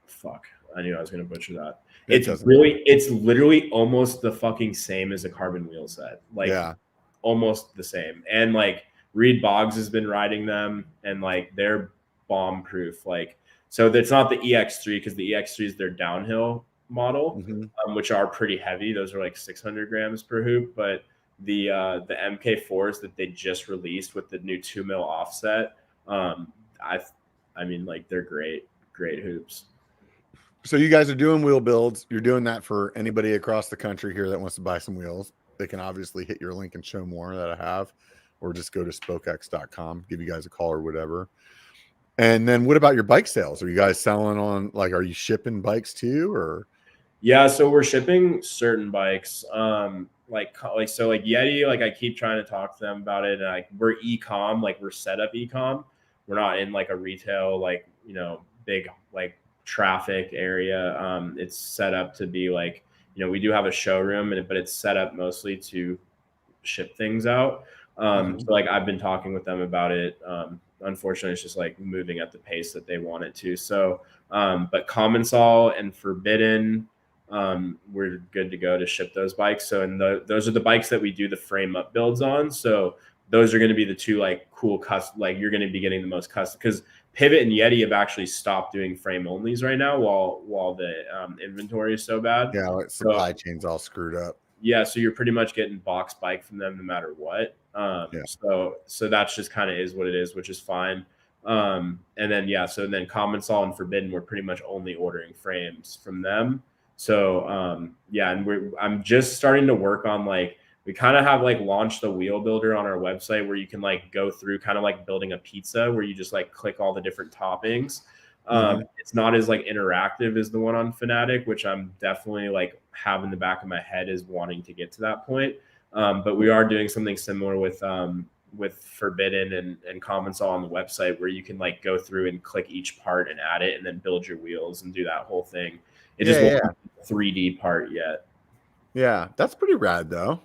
Fuck, I knew I was gonna butcher that. It's literally almost the fucking same as a carbon wheel set. Like, almost the same. And like, Reed Boggs has been riding them, and like, they're bomb proof. Like, so it's not the EX3, because the EX3 is their downhill model, which are pretty heavy. Those are like 600 grams per hoop. But the MK4s that they just released with the new 2 mil offset, I mean, like, they're great hoops. So you guys are doing wheel builds. You're doing that for anybody across the country here that wants to buy some wheels. They can obviously hit your link and show more that I have, or just go to Spokex.com, give you guys a call or whatever. And then what about your bike sales? Are you guys selling on, like, are you shipping bikes too, or? Yeah, so we're shipping certain bikes. Like Yeti, like, I keep trying to talk to them about it. And like, we're e-com, like, we're set up e-com. We're not in like a retail, like, big like traffic area. It's set up to be like, we do have a showroom, but it's set up mostly to ship things out. So like, I've been talking with them about it. Unfortunately, it's just like moving at the pace that they want it to. So, but Commensal and Forbidden, we're good to go to ship those bikes. So, and those are the bikes that we do the frame up builds on. So those are going to be the 2 like cool custom, like, you're going to be getting the most custom, because Pivot and Yeti have actually stopped doing frame onlys right now while the inventory is so bad. Yeah, like, supply chain's all screwed up. Yeah, so you're pretty much getting box bike from them no matter what. So that's just kind of is what it is, which is fine. And then so then Commensal and Forbidden, we're pretty much only ordering frames from them. So and I'm just starting to work on, like, we kind of have like launched a wheel builder on our website where you can like go through kind of like building a pizza, where you just like click all the different toppings. It's not as like interactive as the one on Fanatic, which I'm definitely like have in the back of my head is wanting to get to that point. But we are doing something similar with Forbidden and Commensal on the website, where you can like go through and click each part and add it and then build your wheels and do that whole thing. It just won't be a 3D part yet. Yeah, that's pretty rad though.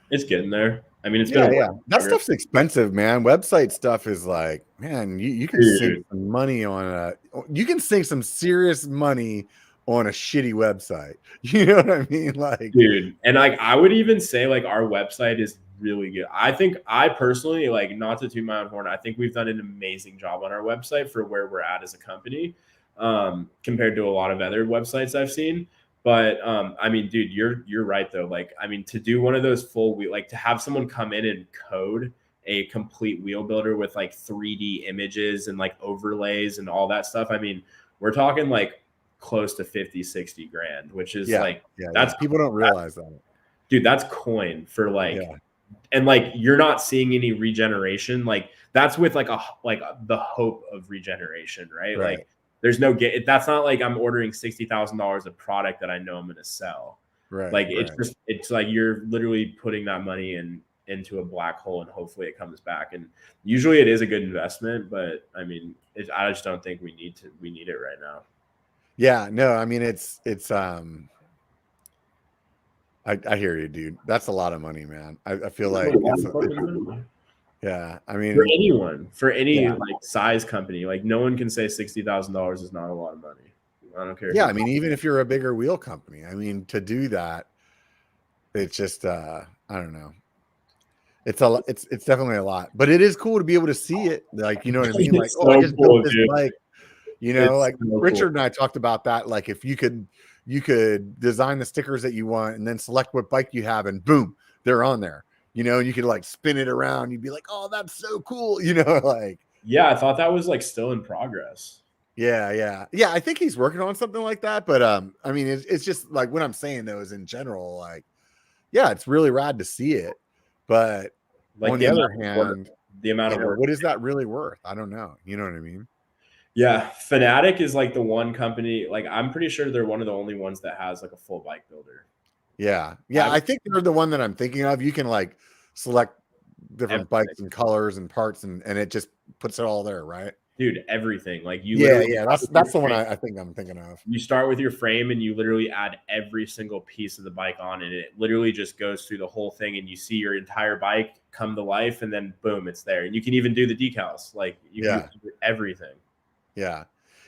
It's getting there. I mean, it's that stuff's expensive, man. Website stuff is like, man, you can sink some money on you can sink some serious money on a shitty website. You know what I mean? Like, dude, and like, I would even say like our website is really good. I personally, like, not to toot my own horn, I think we've done an amazing job on our website for where we're at as a company, compared to a lot of other websites I've seen. But I mean, dude, you're right though. Like, I mean, to do one of those full wheel, like to have someone come in and code a complete wheel builder with like 3D images and like overlays and all that stuff. I mean, we're talking like close to 50-60 grand, which is that's people don't realize that. Dude, that's coin for like, and like, you're not seeing any regeneration. Like, that's with like the hope of regeneration, right? Like, there's no get. That's not like I'm ordering $60,000 of product that I know I'm going to sell. Right. Like it's like you're literally putting that money into a black hole and hopefully it comes back. And usually it is a good investment, but I mean, I just don't think we need it right now. Yeah, no, I mean, I hear you, dude. That's a lot of money, man. I feel like yeah, I mean, for any like size company, like no one can say $60,000 is not a lot of money. I don't care. Yeah, I mean, even if you're a bigger wheel company, I mean, to do that, it's just I don't know. It's definitely a lot, but it is cool to be able to see it. Like, you know what I mean? Like, I just built this bike. You know, like Richard and I talked about that. Like, if you could design the stickers that you want and then select what bike you have, and boom, they're on there. You know, you could like spin it around. You'd be like, oh, that's so cool. You know, like. Yeah, I thought that was like still in progress. Yeah. I think he's working on something like that. But I mean, it's just like what I'm saying though is in general, like, yeah, it's really rad to see it. But like on the other hand, the amount of work, what is that really worth? I don't know. You know what I mean? Yeah, Fanatic is like the one company. Like, I'm pretty sure they're one of the only ones that has like a full bike builder. Yeah. I think they're the one that I'm thinking of. You can like select different bikes and colors and parts, and it just puts it all there, right? Dude, everything. Like you. Yeah. That's the one I think I'm thinking of. You start with your frame and you literally add every single piece of the bike on, and it literally just goes through the whole thing, and you see your entire bike come to life, and then boom, it's there. And you can even do the decals. Like you can do everything. Yeah.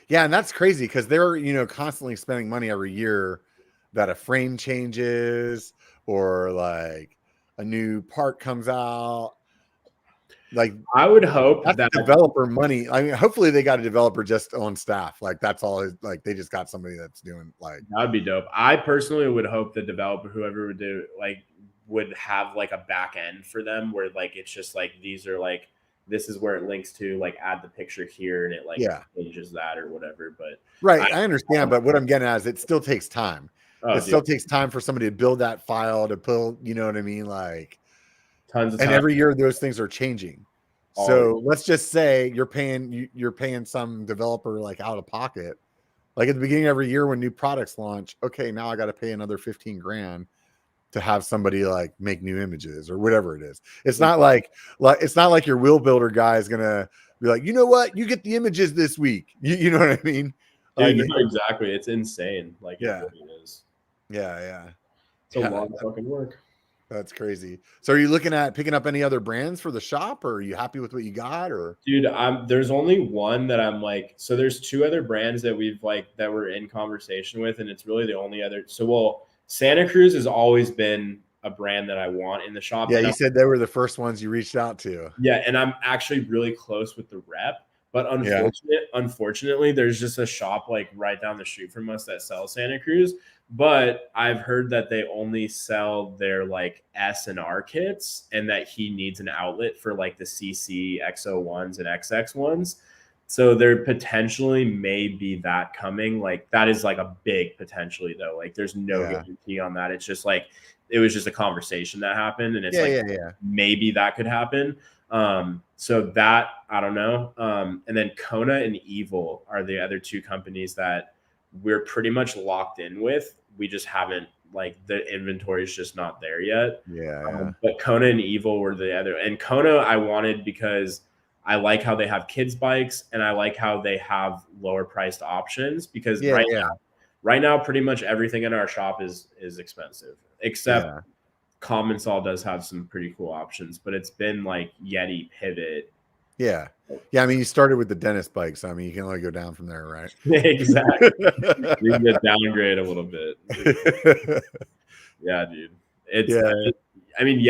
And that's crazy because they're, you know, constantly spending money every year that a frame changes or like a new part comes out. Like, I would hope that developer money. I mean, hopefully they got a developer just on staff. Like, that's all. Like, they just got somebody that's doing like. That'd be dope. I personally would hope the developer, whoever would do, like, would have like a back end for them where like it's just like these are like, this is where it links to, like, add the picture here and it like changes that or whatever. But I understand. But what I'm getting at is it still takes time. Still takes time for somebody to build that file to pull, you know what I mean? Like tons of time. And every year those things are changing. So let's just say you're paying some developer like out of pocket. Like at the beginning of every year when new products launch, okay, now I got to pay another 15 grand to have somebody like make new images or whatever it is. It's not like your wheel builder guy is gonna be like, you know what, you get the images this week. You know what I mean? Like, exactly. It's insane. Like, it really is. Yeah. It's a lot of fucking work. That's crazy. So are you looking at picking up any other brands for the shop, or are you happy with what you got? Or dude, there's only one that I'm like, so there's two other brands that that we're in conversation with, and it's really the only other. So Santa Cruz has always been a brand that I want in the shop. Yeah, you said they were the first ones you reached out to. Yeah, and I'm actually really close with the rep, but unfortunately, there's just a shop like right down the street from us that sells Santa Cruz. But I've heard that they only sell their like S and R kits, and that he needs an outlet for like the CC XO1s and XX1s. So there potentially may be that coming. Like, that is like a big potentially though. Like, there's no guarantee on that. It's just like, it was just a conversation that happened, and it's maybe that could happen. So that, I don't know. And then Kona and Evil are the other two companies that we're pretty much locked in with. We just haven't, like, the inventory is just not there yet. But Kona and Evil were the other. And Kona I wanted because I like how they have kids bikes, and I like how they have lower priced options, because right now pretty much everything in our shop is expensive, except Common Saw does have some pretty cool options, but it's been like Yeti, Pivot. Yeah. I mean, you started with the dentist bike, so I mean, you can only go down from there, right? Exactly. We can get downgrade a little bit. Yeah, dude. I mean,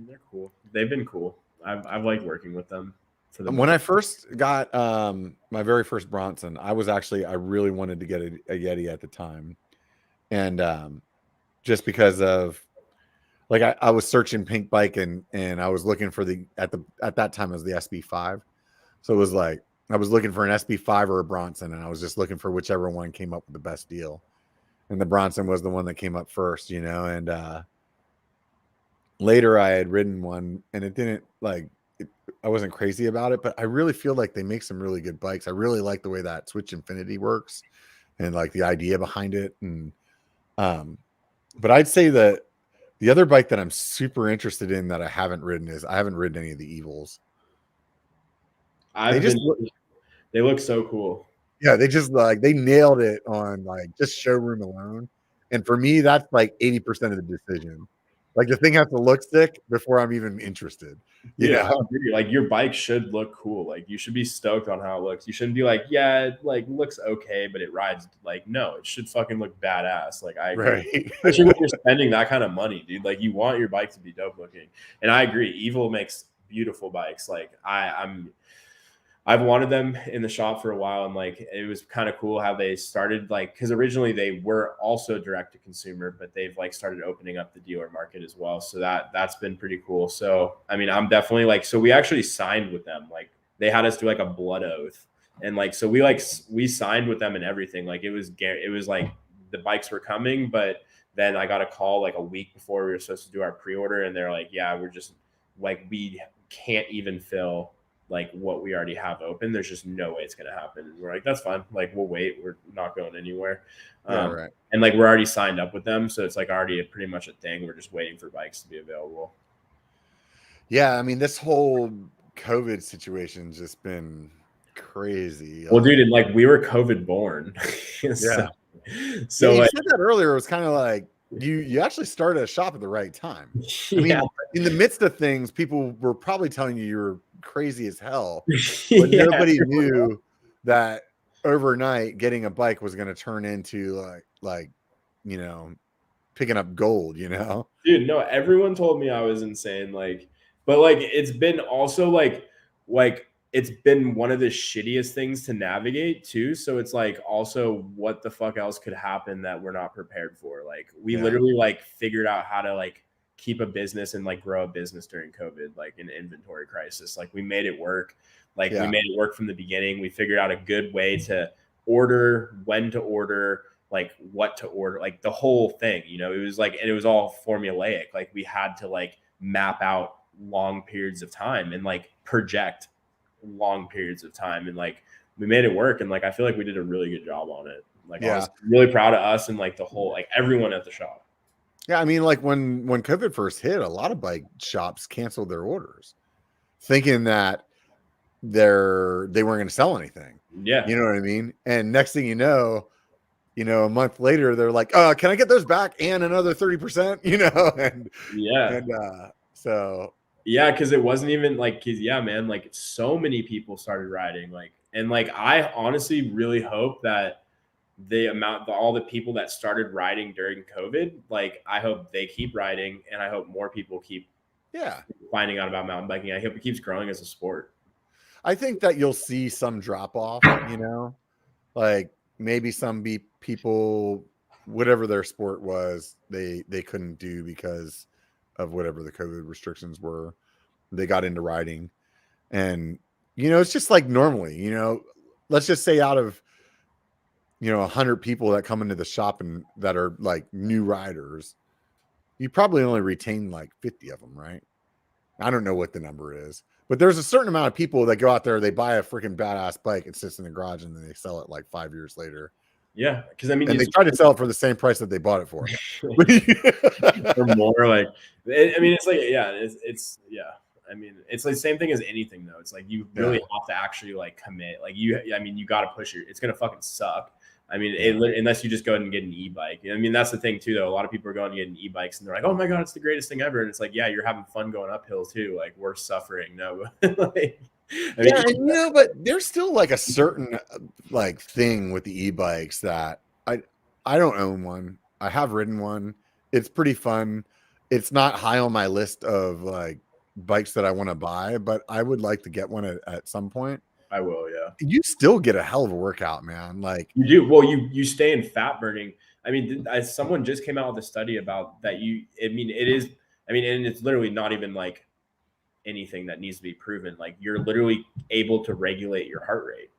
they're cool. They've been cool. I've liked working with them. When I first got my very first Bronson, I really wanted to get a Yeti at the time, and just because of, like, I was searching pink bike, and I was looking for at that time it was the SB5, so it was like I was looking for an SB5 or a Bronson, and I was just looking for whichever one came up with the best deal, and the Bronson was the one that came up first, you know. And later I had ridden one, and it didn't, like, crazy about it, but I really feel like they make some really good bikes. I really like the way that Switch Infinity works and like the idea behind it. And but I'd say that the other bike that I'm super interested in that I haven't ridden is I haven't ridden any of the Evils. They look so cool. Yeah, they just like they nailed it on like just showroom alone. And for me, that's like 80% of the decision. Like the thing has to look sick before I'm even interested. Yeah, like your bike should look cool. Like you should be stoked on how it looks. You shouldn't be like, yeah, it like looks okay, but it rides. Like, no, it should fucking look badass. Like I agree. Right. Especially when you're spending that kind of money, dude. Like you want your bike to be dope looking. And I agree. Evil makes beautiful bikes. Like I've wanted them in the shop for a while, and like it was kind of cool how they started, like, because originally they were also direct to consumer, but they've like started opening up the dealer market as well. So that's been pretty cool. So I mean, I'm definitely like, so we actually signed with them. Like they had us do like a blood oath, and like so we signed with them and everything. Like it was like the bikes were coming, but then I got a call like a week before we were supposed to do our pre-order, and they're like, yeah, we're just like we can't even fill like what we already have open. There's just no way it's going to happen. And we're like, that's fine. Like we'll wait. We're not going anywhere. Right. And like, we're already signed up with them. So it's like already pretty much a thing. We're just waiting for bikes to be available. Yeah. I mean, this whole COVID situation's just been crazy. Well, dude, and like we were COVID born. Yeah. So you like, said that earlier. It was kind of like you actually started a shop at the right time. I mean, in the midst of things, people were probably telling you were crazy as hell, but nobody knew that overnight getting a bike was going to turn into like you know, picking up gold, you know. Dude, no, everyone told me I was insane, like, but like it's been also like it's been one of the shittiest things to navigate too. So it's like also what the fuck else could happen that we're not prepared for. Like we literally like figured out how to like keep a business and like grow a business during COVID, like an inventory crisis. Like we made it work. Like we made it work from the beginning. We figured out a good way to order, when to order, like what to order, like the whole thing, you know. It was like, and it was all formulaic. Like we had to like map out long periods of time and like project long periods of time, and like we made it work. And like I feel like we did a really good job on it. Like I was really proud of us and like the whole, like everyone at the shop. Yeah, I mean, like when COVID first hit, a lot of bike shops canceled their orders, thinking that they weren't going to sell anything. Yeah, you know what I mean. And next thing you know, a month later, they're like, can I get those back and another 30%? You know, and so yeah, because it wasn't even like, man, like so many people started riding, like, and like I honestly really hope that all the people that started riding during COVID, like I hope they keep riding, and I hope more people keep finding out about mountain biking. I hope it keeps growing as a sport. I think that you'll see some drop off, you know, like maybe some people, whatever their sport was, they couldn't do because of whatever the COVID restrictions were. They got into riding, and you know, it's just like normally, you know, let's just say out of 100 people that come into the shop and that are like new riders, you probably only retain like 50 of them, right? I don't know what the number is, but there's a certain amount of people that go out there, they buy a freaking badass bike, it sits in the garage, and then they sell it like 5 years later. Yeah, because I mean, and they try to sell it for the same price that they bought it for, or more. Like, I mean, it's like, it's I mean, it's like the same thing as anything though. It's like you really have to actually like commit. Like you got to push it's gonna fucking suck. I mean, unless you just go ahead and get an e-bike. I mean, that's the thing too, though. A lot of people are going to get e-bikes and they're like, "Oh my god, it's the greatest thing ever!" And it's like, yeah, you're having fun going uphill too. Like we're suffering. No, like, I mean, but there's still like a certain like thing with the e-bikes that I don't own one. I have ridden one. It's pretty fun. It's not high on my list of like bikes that I want to buy, but I would like to get one at some point. I will, yeah. You still get a hell of a workout, man. Like you do. Well, you stay in fat burning. I mean, someone just came out with a study about that. And it's literally not even like anything that needs to be proven. Like you're literally able to regulate your heart rate.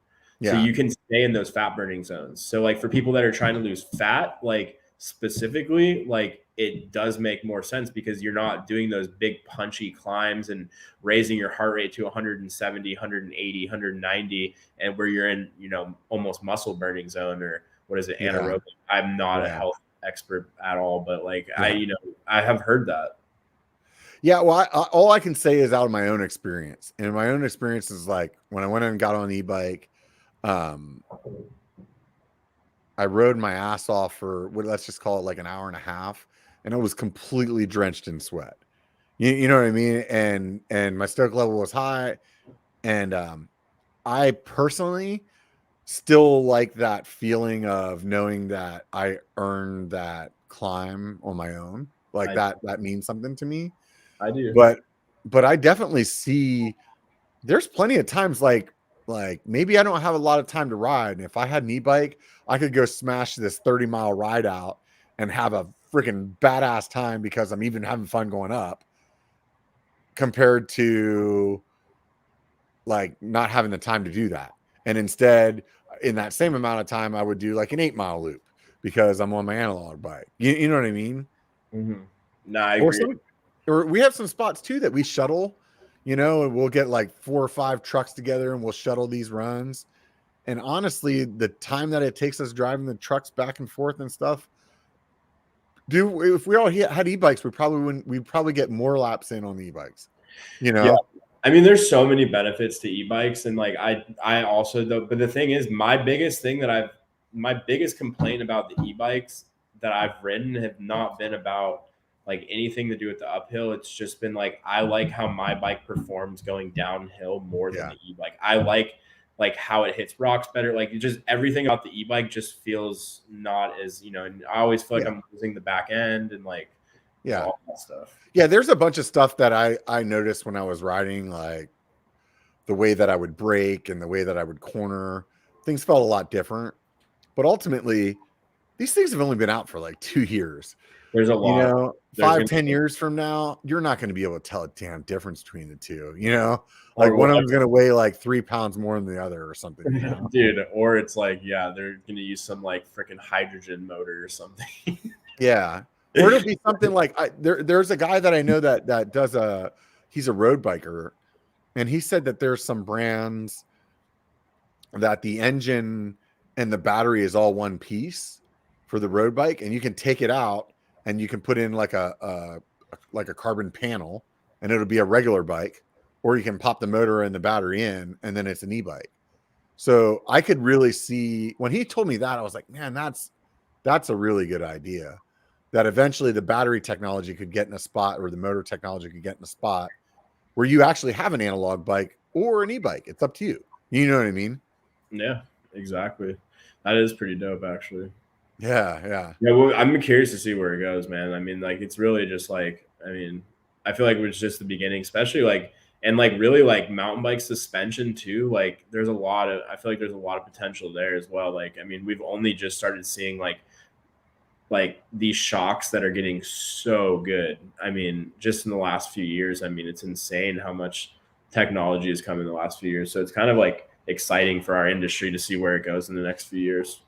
Yeah. So you can stay in those fat burning zones. So like for people that are trying to lose fat, like specifically, like it does make more sense because you're not doing those big punchy climbs and raising your heart rate to 170, 180, 190, and where you're in, you know, almost muscle burning zone, or what is it, anaerobic. I'm not a health expert at all, but like I have heard that. Yeah, well, all I can say is out of my own experience, and my own experience is like when I went and got on an e-bike, I rode my ass off for let's just call it like an hour and a half, and I was completely drenched in sweat. You know what I mean? And my stoke level was high, and I personally still like that feeling of knowing that I earned that climb on my own. Like that means something to me. I do. But I definitely see there's plenty of times like maybe I don't have a lot of time to ride. And if I had an e-bike, I could go smash this 30-mile ride out and have a freaking badass time because I'm even having fun going up, compared to like not having the time to do that. And instead, in that same amount of time, I would do like an 8-mile loop because I'm on my analog bike. You know what I mean? Mm-hmm. No, I agree. Or we have some spots too that we shuttle, you know, and we'll get like 4 or 5 trucks together and we'll shuttle these runs. And honestly, the time that it takes us driving the trucks back and forth and stuff, if we all had e-bikes, we'd probably get more laps in on the e-bikes, you know? Yeah. I mean, there's so many benefits to e-bikes, and like I also though, but the thing is, my biggest complaint about the e-bikes that I've ridden have not been about like anything to do with the uphill. It's just been like I like how my bike performs going downhill more than the e-bike. I like how it hits rocks better. Like just everything about the e-bike just feels not as, you know, and I always feel like I'm losing the back end and like all that stuff. Yeah, there's a bunch of stuff that I noticed when I was riding, like the way that I would brake and the way that I would corner. Things felt a lot different. But ultimately, these things have only been out for like 2 years. There's a lot. You know, 5-10 years from now, you're not going to be able to tell a damn difference between the two. You know, like one of them's going to weigh like 3 pounds more than the other or something. You know? Dude, or it's like, they're going to use some like freaking hydrogen motor or something. Yeah. Or it'll be something like there's a guy that I know that does he's a road biker, and he said that there's some brands that the engine and the battery is all one piece for the road bike, and you can take it out and you can put in like a carbon panel and it'll be a regular bike, or you can pop the motor and the battery in and then it's an e-bike. So I could really see when he told me that, I was like, man, that's a really good idea. That eventually the battery technology could get in a spot, or the motor technology could get in a spot where you actually have an analog bike or an e-bike. It's up to you. You know what I mean? Yeah, exactly. That is pretty dope, actually. Yeah. Well, I'm curious to see where it goes, man. I mean, like, it's really just like, I mean, I feel like it was just the beginning, especially like, and like really like mountain bike suspension too. Like I feel like there's a lot of potential there as well. Like, I mean, we've only just started seeing like these shocks that are getting so good. I mean, just in the last few years, I mean, it's insane how much technology has come in the last few years. So it's kind of like exciting for our industry to see where it goes in the next few years.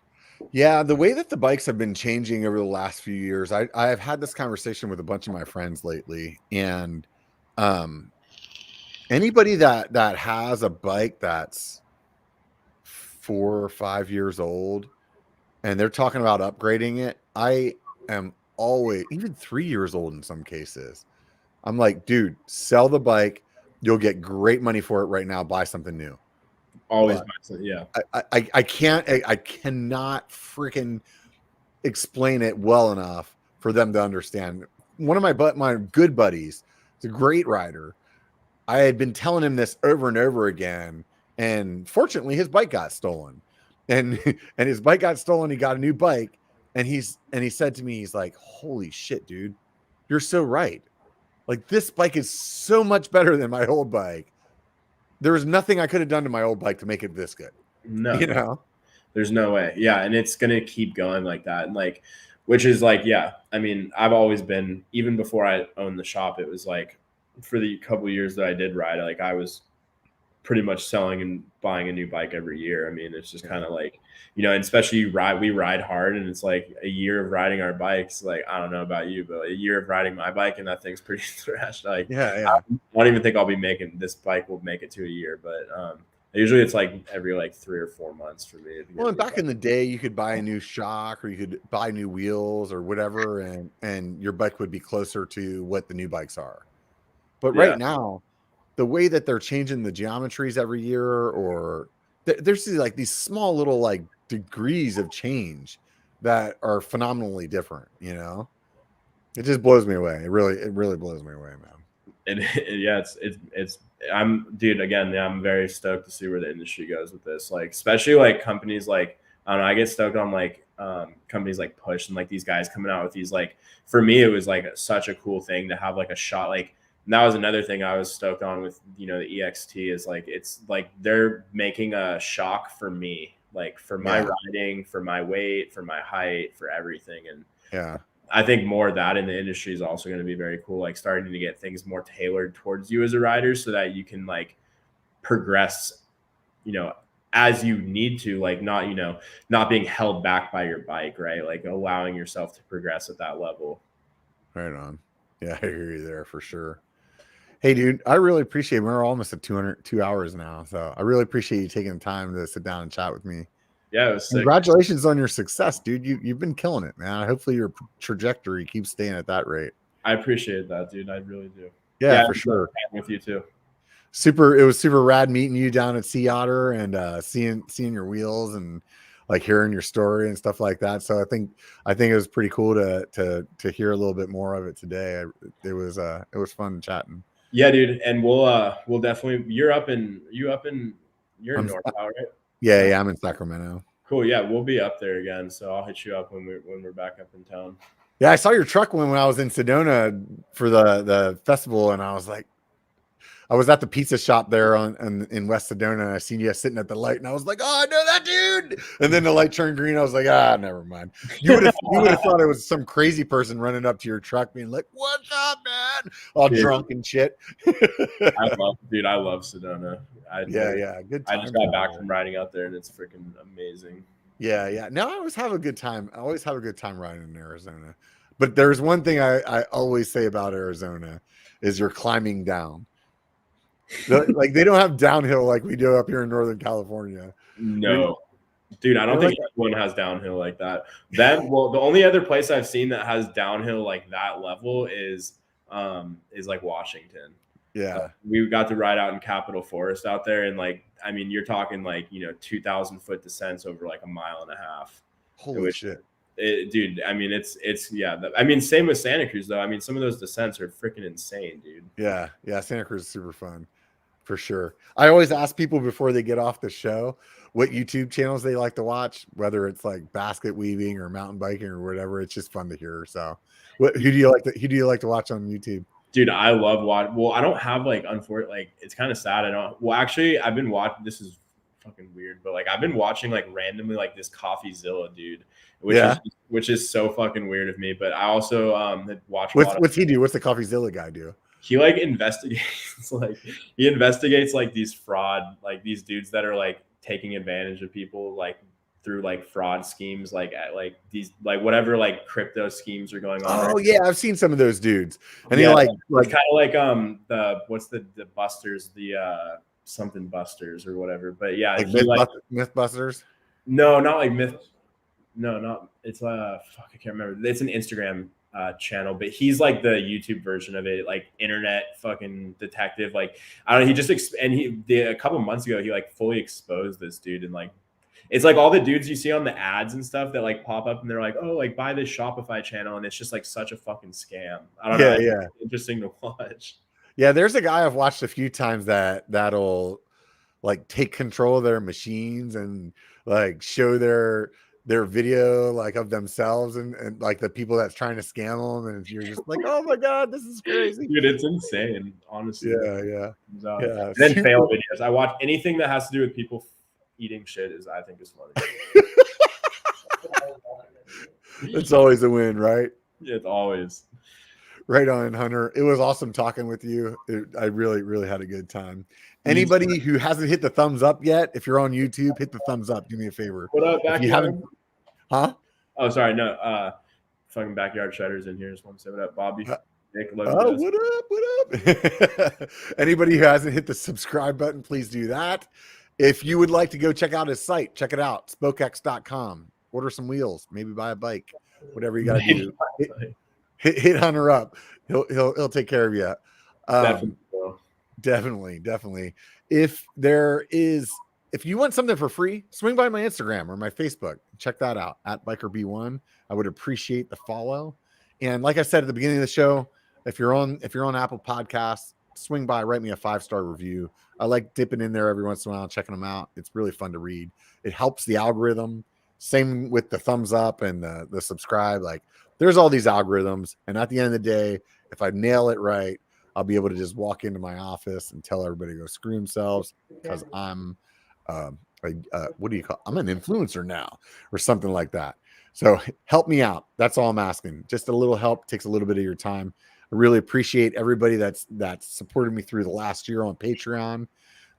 Yeah, the way that the bikes have been changing over the last few years, I've had this conversation with a bunch of my friends lately, and anybody that has a bike that's 4 or 5 years old and they're talking about upgrading it, I am always, even 3 years old in some cases, I'm like, dude, sell the bike. You'll get great money for it right now. Buy something new. Always buy something, yeah. I cannot freaking explain it well enough for them to understand. One of my good buddies, is a great rider. I had been telling him this over and over again, and fortunately his bike got stolen. And his bike got stolen. He got a new bike, and he said to me, he's like, holy shit, dude, you're so right. Like, this bike is so much better than my old bike. There was nothing I could have done to my old bike to make it this good. No, you know, there's no way. Yeah. And it's going to keep going like that. And like, which is like, yeah, I mean, I've always been, even before I owned the shop, it was like, for the couple of years that I did ride, like I was pretty much selling and buying a new bike every year. I mean, it's just kind of like, you know, and especially we ride hard, and it's like a year of riding our bikes. Like, I don't know about you, but a year of riding my bike, and that thing's pretty thrashed. Like, Yeah. I don't even think I'll be making this bike will make it to a year, but usually it's like every like 3 or 4 months for me. Well, and back in the day, you could buy a new shock or you could buy new wheels or whatever, and your bike would be closer to what the new bikes are. But right now, the way that they're changing the geometries every year, or there's like these small little like degrees of change that are phenomenally different. You know, it just blows me away. It really blows me away, man. And yeah, dude, again, yeah, I'm very stoked to see where the industry goes with this. Like, especially like companies like, I don't know, I get stoked on like companies like Push and like these guys coming out with these, like, for me, it was like such a cool thing to have like a shot. Like, and that was another thing I was stoked on with, you know, the EXT is like, it's like they're making a shock for me, like for my riding, for my weight, for my height, for everything. And yeah, I think more of that in the industry is also going to be very cool. Like starting to get things more tailored towards you as a rider so that you can like progress, you know, as you need to, like not, you know, not being held back by your bike, right? Like allowing yourself to progress at that level. Right on. Yeah, I hear you there for sure. Hey, dude, I really appreciate it. We're almost at 2 hours now. So I really appreciate you taking the time to sit down and chat with me. Yeah, it was sick. Congratulations on your success, dude. You've been killing it, man. Hopefully your trajectory keeps staying at that rate. I appreciate that, dude. I really do. Yeah, for sure. With you too. It was super rad meeting you down at Sea Otter and seeing your wheels and like hearing your story and stuff like that. So I think it was pretty cool to hear a little bit more of it today. It was fun chatting. Yeah, dude. And we'll definitely, you're in North Cal, right? Yeah, I'm in Sacramento. Cool. Yeah, we'll be up there again. So I'll hit you up when we're back up in town. Yeah, I saw your truck when I was in Sedona for the festival, and I was like, I was at the pizza shop there in West Sedona, and I seen you sitting at the light, and I was like, oh, I know that dude. And then the light turned green. I was like, never mind. You would have thought it was some crazy person running up to your truck being like, what's up, man? All drunk and shit. I love Sedona. Good time. I just got back from riding out there, and it's freaking amazing. Yeah. Now I always have a good time. I always have a good time riding in Arizona. But there's one thing I always say about Arizona is you're climbing down. Like they don't have downhill like we do up here in Northern California. No, dude, I don't think anyone has downhill like that. The only other place I've seen that has downhill like that level is like Washington. Yeah, we got to ride out in Capitol Forest out there, and like, I mean, you're talking like, you know, 2,000 foot descents over like 1.5 miles. Holy shit. Dude, I mean, it's I mean, same with Santa Cruz though. I mean, some of those descents are freaking insane, dude. Yeah, Santa Cruz is super fun for sure. I always ask people before they get off the show what YouTube channels they like to watch, whether it's like basket weaving or mountain biking or whatever. It's just fun to hear. So, who do you like to watch on YouTube? Dude, I love watching. Well, I don't have like, unfortunately, like it's kind of sad. Actually, I've been watching. This is fucking weird, but like I've been watching like randomly like this CoffeeZilla dude, which is so fucking weird of me. But I also had watched. What's he do? What's the CoffeeZilla guy do? He like investigates like these fraud, like these dudes that are like taking advantage of people like through like fraud schemes, like at like these like whatever like crypto schemes are going on. Oh right now. I've seen some of those dudes, and yeah, he like kind of like the what's the Busters, the something Busters or whatever. But yeah, like Mythbusters. No, not like Myth. No, not it's fuck, I can't remember. It's an Instagram channel, but he's like the YouTube version of it, like internet fucking detective. Like I don't know, he just a couple months ago he like fully exposed this dude, and like it's like all the dudes you see on the ads and stuff that like pop up and they're like, oh, like buy this Shopify channel, and it's just like such a fucking scam. I don't know. Yeah. It's interesting to watch. Yeah, there's a guy I've watched a few times that'll like take control of their machines and like show their video like of themselves and like the people that's trying to scam them, and you're just like, oh my god, this is crazy, dude. It's insane, honestly. Yeah. And then fail videos. I watch anything that has to do with people eating shit I think is funny. It's always a win, right? It's always. Right on, Hunter. It was awesome talking with you. I really, really had a good time. Anybody who hasn't hit the thumbs up yet, if you're on YouTube, hit the thumbs up. Do me a favor. What up, If you backyard? haven't, huh? Oh, sorry, no. Fucking backyard shutters in here. Just want to say what up, Bobby. Nick, love Oh, you guys. what up? Anybody who hasn't hit the subscribe button, please do that. If you would like to go check out his site, check it out, Spokex.com. Order some wheels, maybe buy a bike, whatever you got to do. Hit Hunter up. He'll take care of you. Definitely. If you want something for free, swing by my Instagram or my Facebook. Check that out at B1KER. I would appreciate the follow. And like I said at the beginning of the show, if you're on Apple Podcasts, swing by, write me a 5-star review. I like dipping in there every once in a while, checking them out. It's really fun to read. It helps the algorithm. Same with the thumbs up and the subscribe. Like, there's all these algorithms, and at the end of the day, if I nail it right, I'll be able to just walk into my office and tell everybody to go screw themselves because I'm what do you call? I'm an influencer now or something like that. So help me out. That's all I'm asking. Just a little help takes a little bit of your time. I really appreciate everybody that's supported me through the last year on Patreon.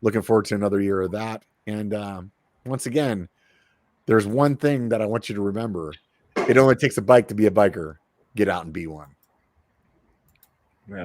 Looking forward to another year of that. And once again, there's one thing that I want you to remember. It only takes a bike to be a biker. Get out and be one.